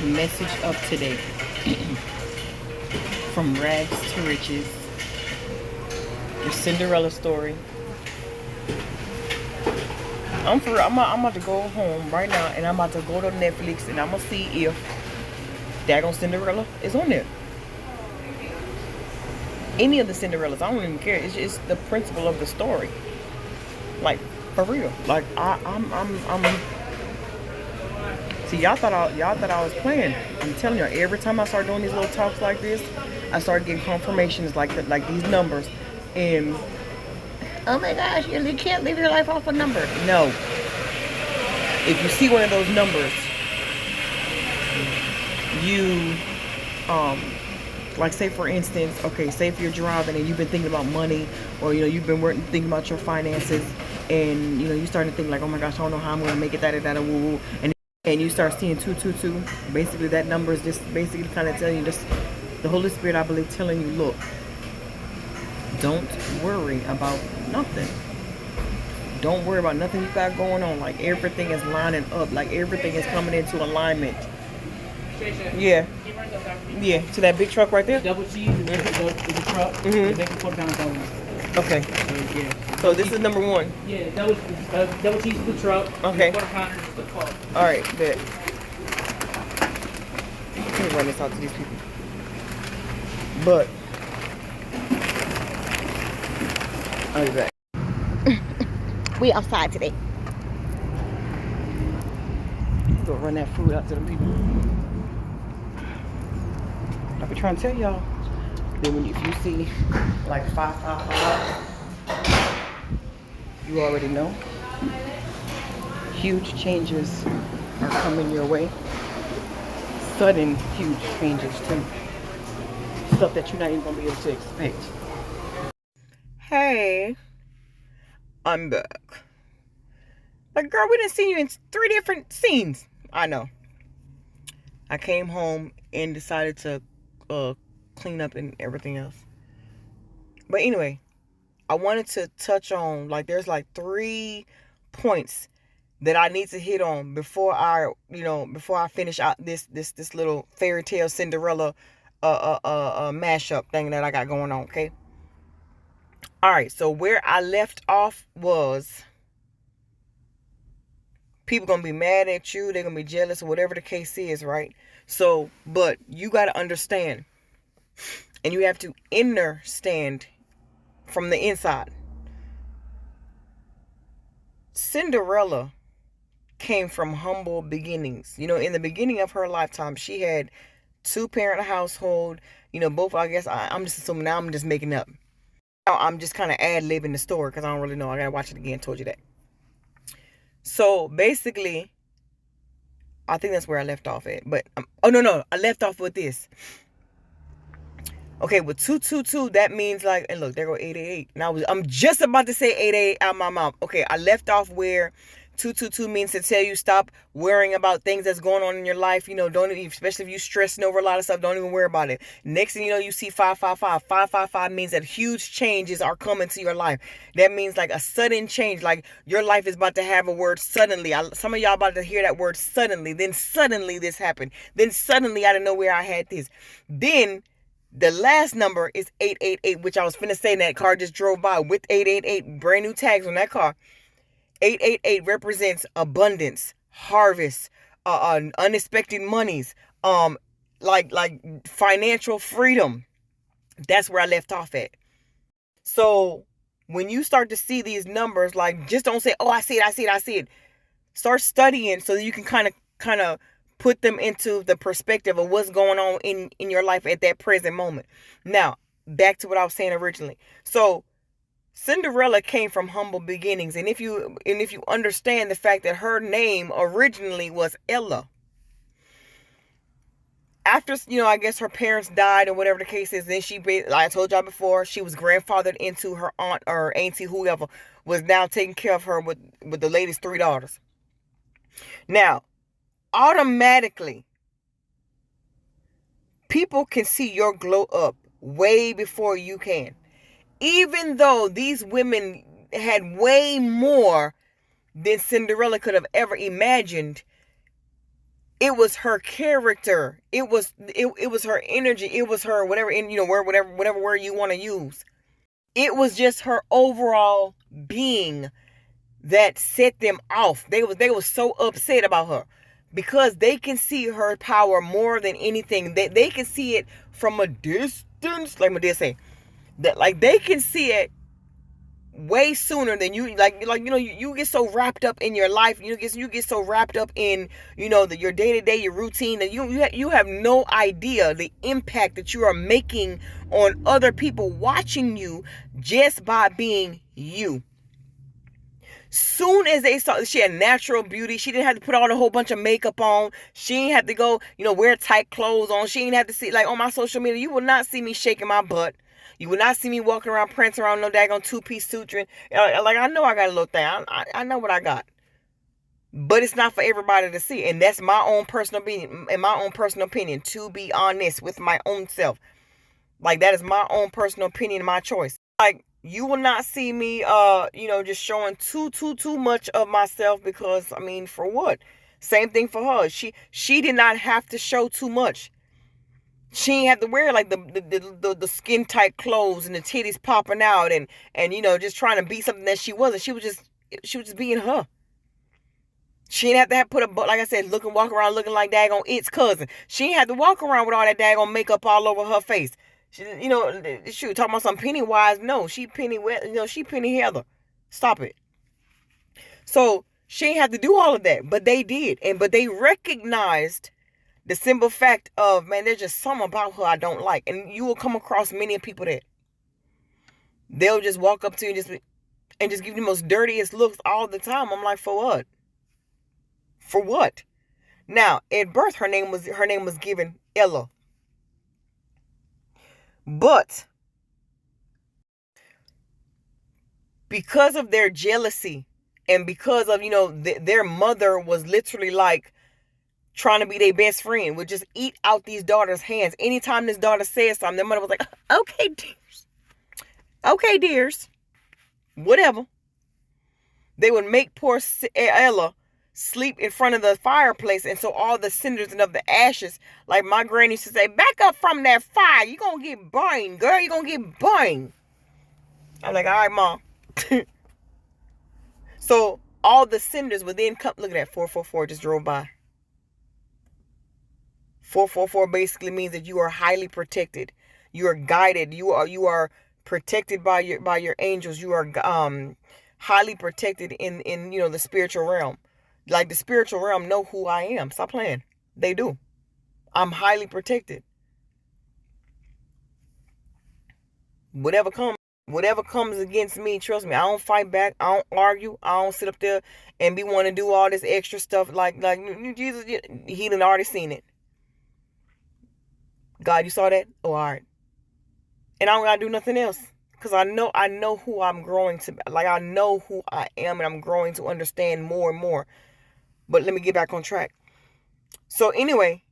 Message of today. From rags to riches. The Cinderella story. I'm about to go home right now, and I'm about to go to Netflix, and I'm gonna see if daggone Cinderella is on there. Any of the Cinderellas, I don't even care. It's just the principle of the story. Like, for real. Like, I'm. See, y'all thought I was playing. I'm telling you, every time I start doing these little talks like this, I start getting confirmations like these numbers. And oh my gosh, you can't live your life off a number. No. If you see one of those numbers, you Like say for instance, okay, say if you're driving and you've been thinking about money, or you've been thinking about your finances, and you starting to think like, oh my gosh, I don't know how I'm gonna make it, that woo woo, and you start seeing 222. Basically, that number is just basically kind of telling you, just the Holy Spirit, I believe, telling you, look, don't worry about nothing. Don't worry about nothing you got going on. Like everything is lining up. Like everything is coming into alignment. Yeah. Yeah. To that big truck right there? Double cheese and then the truck. Mm-hmm. And then put down the okay. Yeah. So this is number one. Yeah, double cheese for the truck. Okay. Quarter pounder for the car. Alright, bet. Let me run this out to these people. But I'll be back. We outside today. Go run that food out to the people. I be trying to tell y'all that if you see like 555, you already know. Huge changes are coming your way. Sudden huge changes too. Stuff that you're not even gonna be able to expect. Hey, I'm back. Like, girl, we didn't see you in 3 different scenes. I know. I came home and decided to clean up and everything else. But anyway, I wanted to touch on, like, there's like 3 points that I need to hit on before I finish out this little fairy tale Cinderella mashup thing that I got going on, okay? All right, so where I left off was people gonna be mad at you, they're gonna be jealous, or whatever the case is, right? So, but you gotta understand, and you have to understand from the inside. Cinderella came from humble beginnings. In the beginning of her lifetime, she had 2-parent household. Both, I guess, I'm just assuming now, I'm just making up. I'm just kind of ad-libbing the story because I don't really know. I gotta watch it again. Told you that. So basically, I think that's where I left off at. But no, I left off with this. Okay, with 222, that means like, and look, there go 888. And I'm just about to say 88 out my mouth. Okay, I left off where 222 means to tell you stop worrying about things that's going on in your life. Don't even, especially if you're stressing over a lot of stuff, don't even worry about it. Next thing you know, you see 555. 555 means that huge changes are coming to your life. That means like a sudden change, like your life is about to have a word suddenly. Some of y'all about to hear that word suddenly. Then suddenly this happened. Then suddenly out of nowhere I had this. Then the last number is 888, which I was finna say, that car just drove by with 888 brand new tags on that car. 888 represents abundance, harvest, unexpected monies, like financial freedom. That's where I left off at. So when you start to see these numbers, like, just don't say, oh, I see it. Start studying so that you can kind of put them into the perspective of what's going on in your life at that present moment. Now, back to what I was saying originally. So Cinderella came from humble beginnings, and if you understand the fact that her name originally was Ella. After, I guess her parents died or whatever the case is, then like I told y'all before, she was grandfathered into her aunt or auntie, whoever was now taking care of her with the latest 3 daughters. Now, automatically, people can see your glow up way before you can. Even though these women had way more than Cinderella could have ever imagined, it was her character. It was her energy. It was her whatever word you want to use. It was just her overall being that set them off. They were so upset about her because they can see her power more than anything. They can see it from a distance, like my dad say. That, like, they can see it way sooner than you. You get so wrapped up in your life. You get so wrapped up in your day-to-day, your routine, that you have no idea the impact that you are making on other people watching you just by being you. Soon as they saw she had natural beauty, she didn't have to put on a whole bunch of makeup on. She ain't have to go, wear tight clothes on. She ain't have to see, like on my social media, you will not see me shaking my butt. You will not see me walking around, prancing around no daggone two-piece suturing. Like, I know I got a little thing. I know what I got. But it's not for everybody to see. And that's my own personal opinion, to be honest with my own self. Like, that is my own personal opinion, my choice. Like, you will not see me, just showing too much of myself because, for what? Same thing for her. She did not have to show too much. She ain't have to wear like the skin tight clothes and the titties popping out and just trying to be something that she wasn't. She was just being her. She didn't have to like I said, walk around looking like daggone its cousin. She ain't have to walk around with all that daggone makeup all over her face. She, talking about some Pennywise. No, she she Penny Heather. Stop it. So she ain't have to do all of that, but they did, but they recognized the simple fact of, man, there's just something about her I don't like. And you will come across many people that they'll just walk up to you and just give you the most dirtiest looks all the time. I'm like, for what? For what? Now, at birth, her name was given Ella. But because of their jealousy and because of, their mother was literally like trying to be their best friend, would just eat out these daughters' hands. Anytime this daughter said something, their mother was like, okay, dears. Okay, dears. Whatever. They would make poor Ella sleep in front of the fireplace, and so all the cinders and of the ashes, like my granny used to say, back up from that fire. You're going to get burned, girl. You're going to get burned. I'm like, all right, Mom. So all the cinders would then come. Look at that, 444 just drove by. 444 basically means that you are highly protected. You are guided. You are protected by your angels. You are highly protected in the spiritual realm. Like the spiritual realm know who I am. Stop playing. They do. I'm highly protected. Whatever comes against me, trust me, I don't fight back. I don't argue. I don't sit up there and be wanting to do all this extra stuff like Jesus. He done already seen it. God, you saw that? Oh, all right. And I don't gotta do nothing else. Because I know who I'm growing to. Like, I know who I am, and I'm growing to understand more and more. But let me get back on track. So anyway,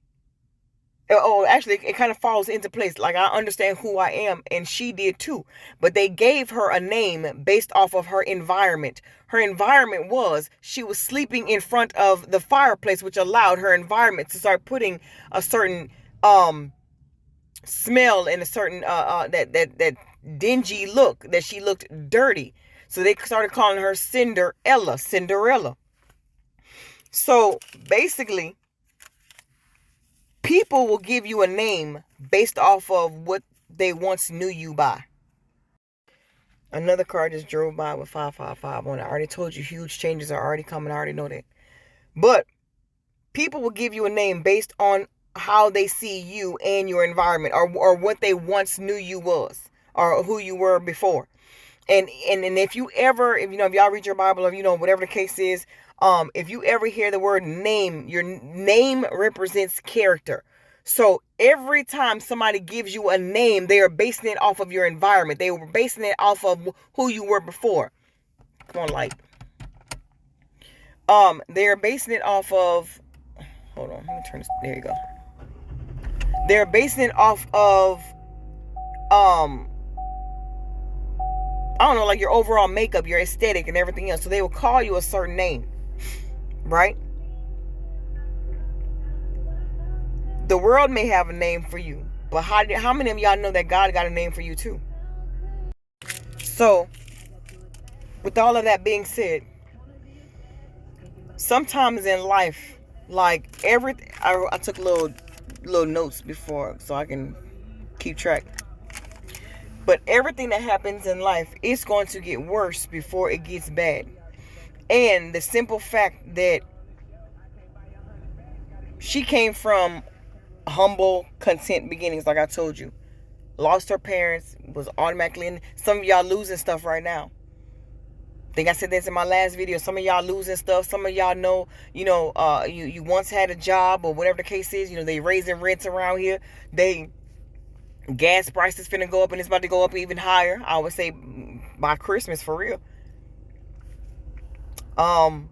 actually, it kind of falls into place. Like, I understand who I am, and she did too. But they gave her a name based off of her environment. Her environment was, she was sleeping in front of the fireplace, which allowed her environment to start putting a certain smell and a certain that dingy look, that she looked dirty. So they started calling her Cinderella. So basically, people will give you a name based off of what they once knew you by. Another car just drove by with 555 on it. I already told you, huge changes are already coming. I already know that. But people will give you a name based on how they see you and your environment, or what they once knew you was, or who you were before. And if y'all read your Bible, or whatever the case is, if you ever hear the word name, your name represents character. So every time somebody gives you a name, they are basing it off of your environment. They were basing it off of who you were before. Come on, light. They are basing it off of, hold on, let me turn this, there you go. They're basing it off of, I don't know, like your overall makeup, your aesthetic and everything else. So they will call you a certain name, right? The world may have a name for you, but how many of y'all know that God got a name for you too? So, with all of that being said, sometimes in life, like everything, I took little notes before so I can keep track. But everything that happens in life is going to get worse before it gets bad. And the simple fact that she came from humble, content beginnings, like I told you. Lost her parents, was automatically in. Some of y'all losing stuff right now. think I said this in my last video. Some of y'all losing stuff. Some of y'all know, you once had a job or whatever the case is. They raising rents around here. Gas prices finna go up, and it's about to go up even higher. I would say by Christmas, for real. Y'all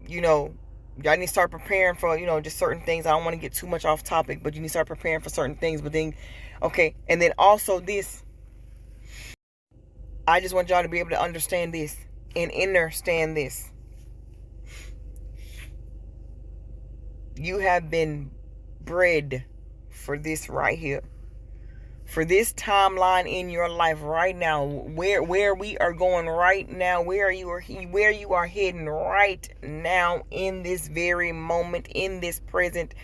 need to start preparing for, just certain things. I don't want to get too much off topic, but you need to start preparing for certain things. But then, okay. And then also this, I just want y'all to be able to understand this and understand this. You have been bred for this right here. For this timeline in your life right now, where we are going right now, where you are heading right now in this very moment, in this present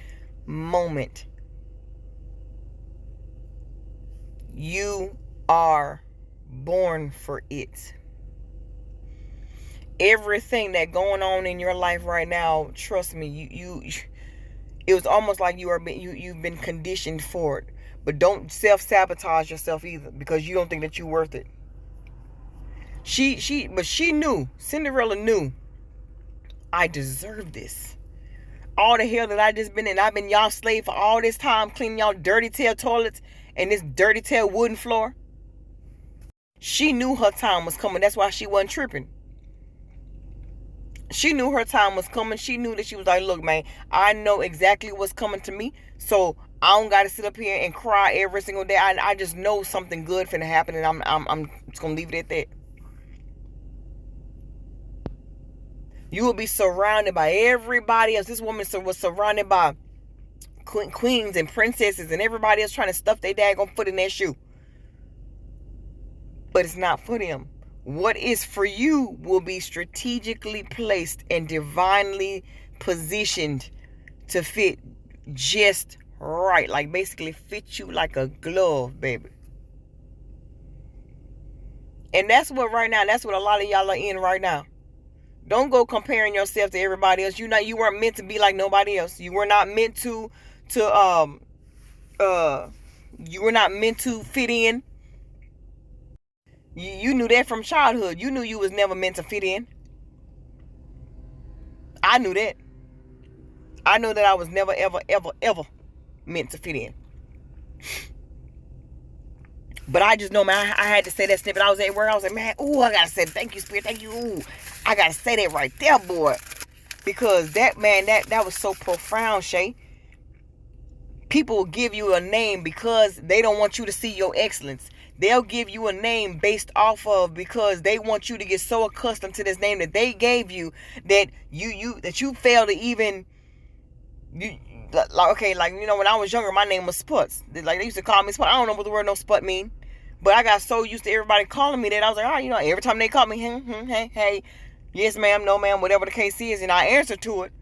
moment. You are born for it. Everything that going on in your life right now, trust me, it was almost like you've been conditioned for it. But don't self-sabotage yourself either, because you don't think that you're worth it. But she knew, Cinderella knew, I deserve this. All the hell that I just been in, I've been y'all slave for all this time, cleaning y'all dirty tail toilets and this dirty tail wooden floor. She knew her time was coming. That's why she wasn't tripping. She knew her time was coming. She knew that she was like, look, man, I know exactly what's coming to me. So I don't got to sit up here and cry every single day. I just know something good finna happen, and I'm just going to leave it at that. You will be surrounded by everybody else. This woman was surrounded by queens and princesses and everybody else trying to stuff their daggone foot in their shoe. But it's not for them. What is for you will be strategically placed and divinely positioned to fit just right. Like basically fit you like a glove, baby. And that's what a lot of y'all are in right now. Don't go comparing yourself to everybody else. You weren't meant to be like nobody else. You were not meant to fit in. You knew that from childhood. You knew you was never meant to fit in. I knew that. I know that I was never, ever, ever, ever meant to fit in. But I just know, man, I had to say that snippet. I was at work. I was like, man, ooh, I got to say thank you, Spirit. Thank you. Ooh, I got to say that right there, boy. Because that was so profound, Shay. People will give you a name because they don't want you to see your excellence. They'll give you a name based off of because they want you to get so accustomed to this name that they gave you that you fail to even when I was younger, my name was Sputs. Like they used to call me Sput. I don't know what the word no Sput mean, but I got so used to everybody calling me that I was like, every time they call me, hey, yes ma'am, no ma'am, whatever the case is, and I answer to it.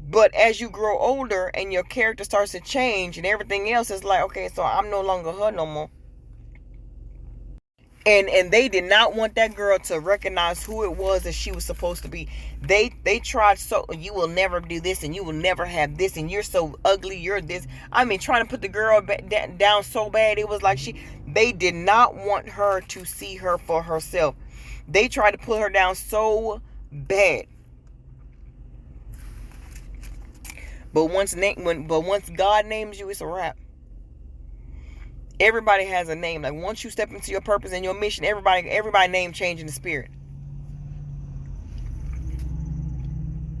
But as you grow older and your character starts to change and everything else is like, okay, so I'm no longer her no more. And they did not want that girl to recognize who it was that she was supposed to be. They tried so, you will never do this and you will never have this and you're so ugly, you're this. I mean, trying to put the girl down so bad. It was like they did not want her to see her for herself. They tried to put her down so bad. But once God names you, it's a wrap. Everybody has a name. Like once you step into your purpose and your mission, everybody name change in the spirit.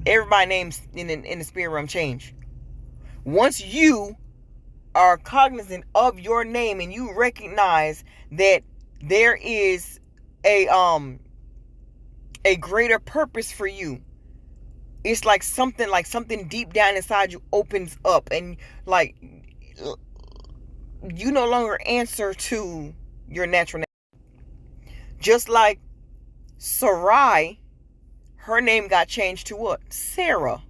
Everybody names in the spirit realm change. Once you are cognizant of your name and you recognize that there is a greater purpose for you, it's like something deep down inside you opens up and like you no longer answer to your natural name. Just like Sarai, her name got changed to what? Sarah.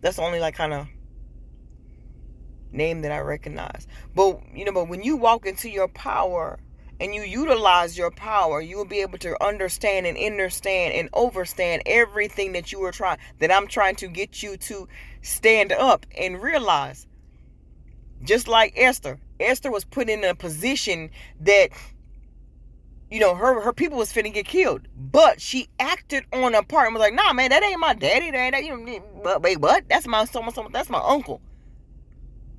That's the only like kind of name that I recognize. But when you walk into your power and you utilize your power, you will be able to understand and understand and overstand everything that I'm trying to get you to stand up and realize. Just like Esther. Esther was put in a position that, you know, her people was finna get killed. But she acted on a part and was like, nah, man, that ain't my daddy. That you know, but wait, what? That's my that's my uncle.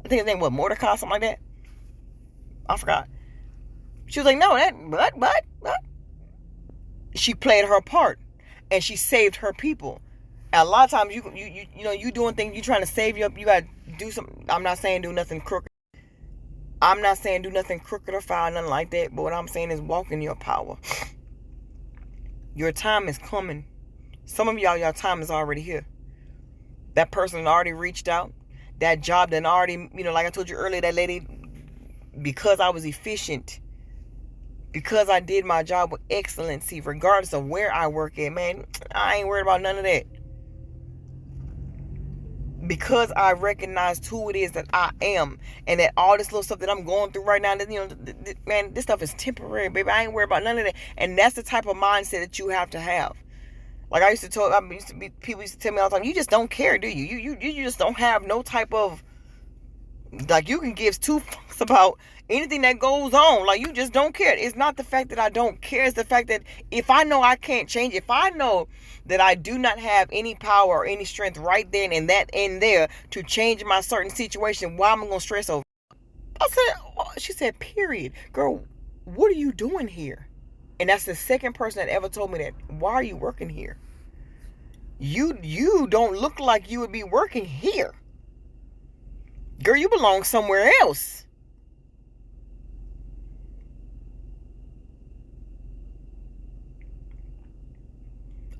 I think his name was Mordecai, something like that. I forgot. She was like, no, but. She played her part, and she saved her people. And a lot of times, you know, you doing things, you trying to save you up. You gotta do something. I'm not saying do nothing crooked. I'm not saying do nothing crooked or foul, nothing like that. But what I'm saying is walk in your power. Your time is coming. Some of y'all, your time is already here. That person already reached out. That job that already, you know, like I told you earlier, that lady, because I was efficient, because I did my job with excellency, regardless of where I work at, man, I ain't worried about none of that. Because I recognized who it is that I am, and that all this little stuff that I'm going through right now, you know, man, this stuff is temporary, baby. I ain't worried about none of that. And that's the type of mindset that you have to have. Like people used to tell me all the time, you just don't care, do you? You just don't have no type of, like, you can give two fucks about anything that goes on. Like, you just don't care. It's not the fact that I don't care. It's the fact that if I know I can't change, if I know that I do not have any power or any strength right then and that in there to change my certain situation, why am I going to stress over? She said, period. Girl, what are you doing here? And that's the second person that ever told me that. Why are you working here? You don't look like you would be working here. Girl, you belong somewhere else.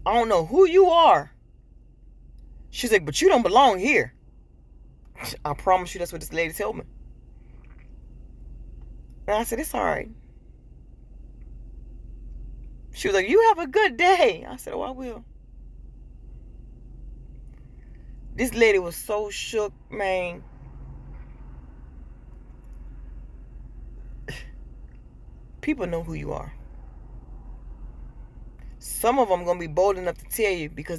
I don't know who you are. She's like, but you don't belong here. I promise you that's what this lady told me. And I said, it's all right. She was like, you have a good day. I said, oh, I will. This lady was so shook, man. People know who you are. Some of them going to be bold enough to tell you because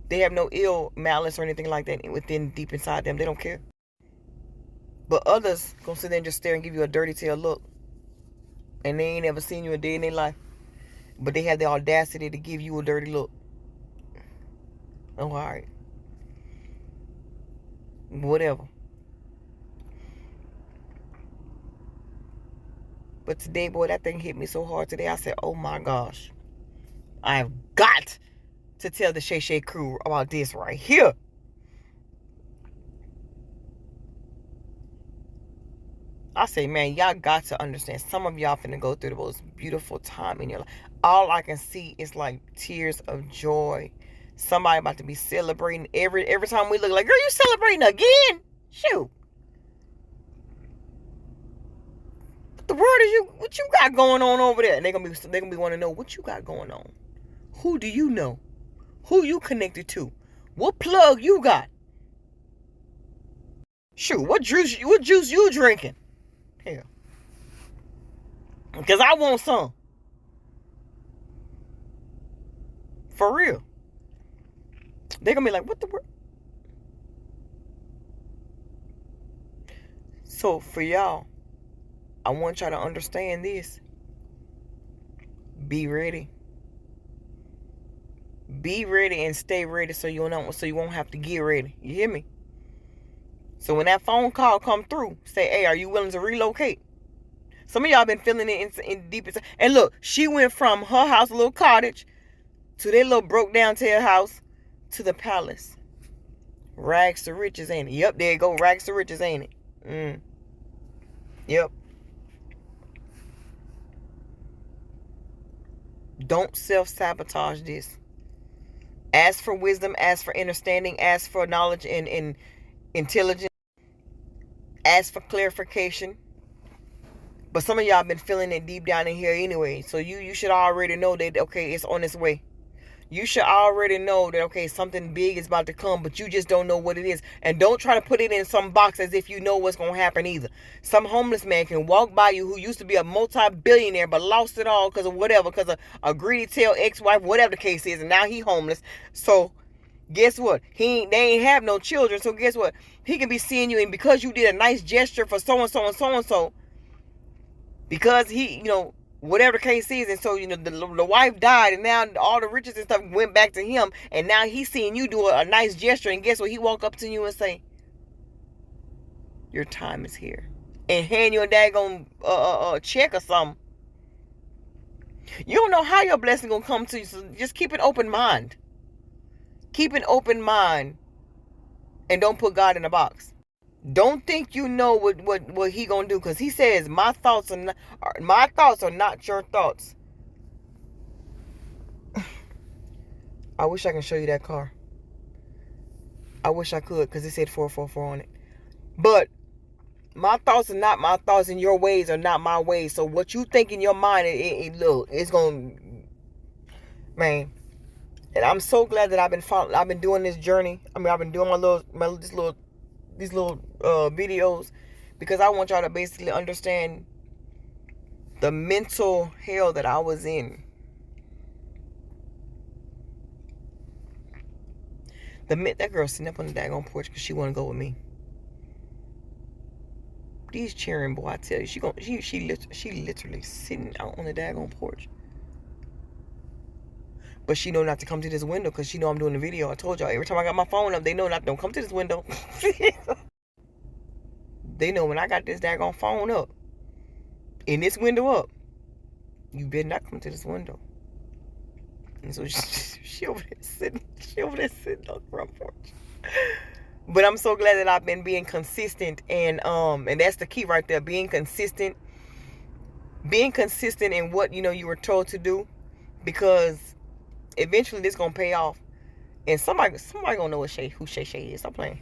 they have no ill malice or anything like that within deep inside them. They don't care. But others going to sit there and just stare and give you a dirty tail look. And they ain't ever seen you a day in their life. But they have the audacity to give you a dirty look. Oh, all right. Whatever. But today, boy, that thing hit me so hard today. I said, oh my gosh. I have got to tell the Shay Shay crew about this right here. I say, man, y'all got to understand. Some of y'all finna go through the most beautiful time in your life. All I can see is like tears of joy. Somebody about to be celebrating. Every time we look, like, girl, you celebrating again? Shoot. What the word is you? What you got going on over there? And they're gonna be wanting to know what you got going on. Who do you know? Who you connected to? What plug you got? Shoot, what juice you drinking? Hell. Because I want some. For real. They're going to be like, what the world? So for y'all, I want y'all to understand this. Be ready. Be ready and stay ready so you won't have to get ready. You hear me? So when that phone call come through, say, hey, are you willing to relocate? Some of y'all been feeling it in deep inside. And look, she went from her house, a little cottage, to their little broke down tail house, to the palace. Rags to riches, ain't it? Yep, there you go. Rags to riches, ain't it? Yep. Don't self-sabotage this. Ask for wisdom, ask for understanding, ask for knowledge and intelligence. Ask for clarification. But some of y'all been feeling it deep down in here anyway. So you should already know that, okay, it's on its way. You should already know that, okay, something big is about to come, but you just don't know what it is. And don't try to put it in some box as if you know what's going to happen either. Some homeless man can walk by you who used to be a multi-billionaire but lost it all because of whatever, because of a greedy tail ex-wife, whatever the case is, and now he homeless. So Guess what? They ain't have no children. So guess what? He can be seeing you, and because you did a nice gesture for so and so and so and so, because he, whatever the case is, and so the wife died, and now all the riches and stuff went back to him, and now he's seeing you do a nice gesture, and guess what? He walk up to you and say, "Your time is here," and hand you a daggone check or something. You don't know how your blessing gonna come to you, so just keep an open mind. Keep an open mind, and don't put God in a box. Don't think you know what he gonna do, because he says my thoughts are not your thoughts. I wish I can show you that car. I wish I could, because it said 444 on it. But my thoughts are not my thoughts, and your ways are not my ways. So what you think in your mind, it's gonna, man. And I'm so glad that I've been doing this journey. I mean, I've been doing these little videos, because I want y'all to basically understand the mental hell that I was in. That girl sitting up on the daggone porch because she want to go with me. These cheering, boy, I tell you, she literally sitting out on the daggone porch. But she know not to come to this window, because she know I'm doing the video. I told y'all, every time I got my phone up, they know not to come to this window. They know when I got this daggone phone up, and this window up, you better not come to this window. And so she over there sitting on the front porch. But I'm so glad that I've been being consistent, and that's the key right there, being consistent in what you were told to do, because eventually this gonna pay off, and somebody gonna know who Shay Shay is. Stop playing.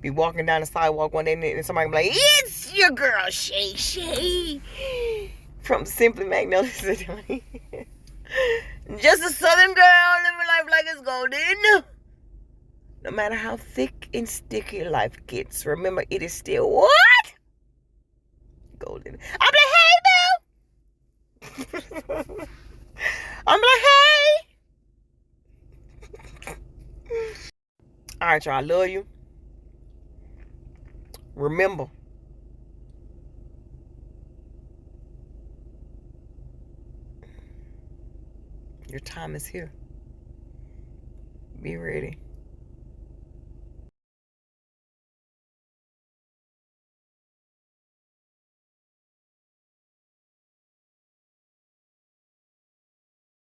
Be walking down the sidewalk one day, and somebody be like, "It's your girl Shay Shay from Simply Magnolia's." Just a Southern girl living life like it's golden. No matter how thick and sticky life gets, remember it is still what? Golden. I'm like, hey, Bill. I'm like, hey. All right, y'all. I love you. Remember, your time is here. Be ready.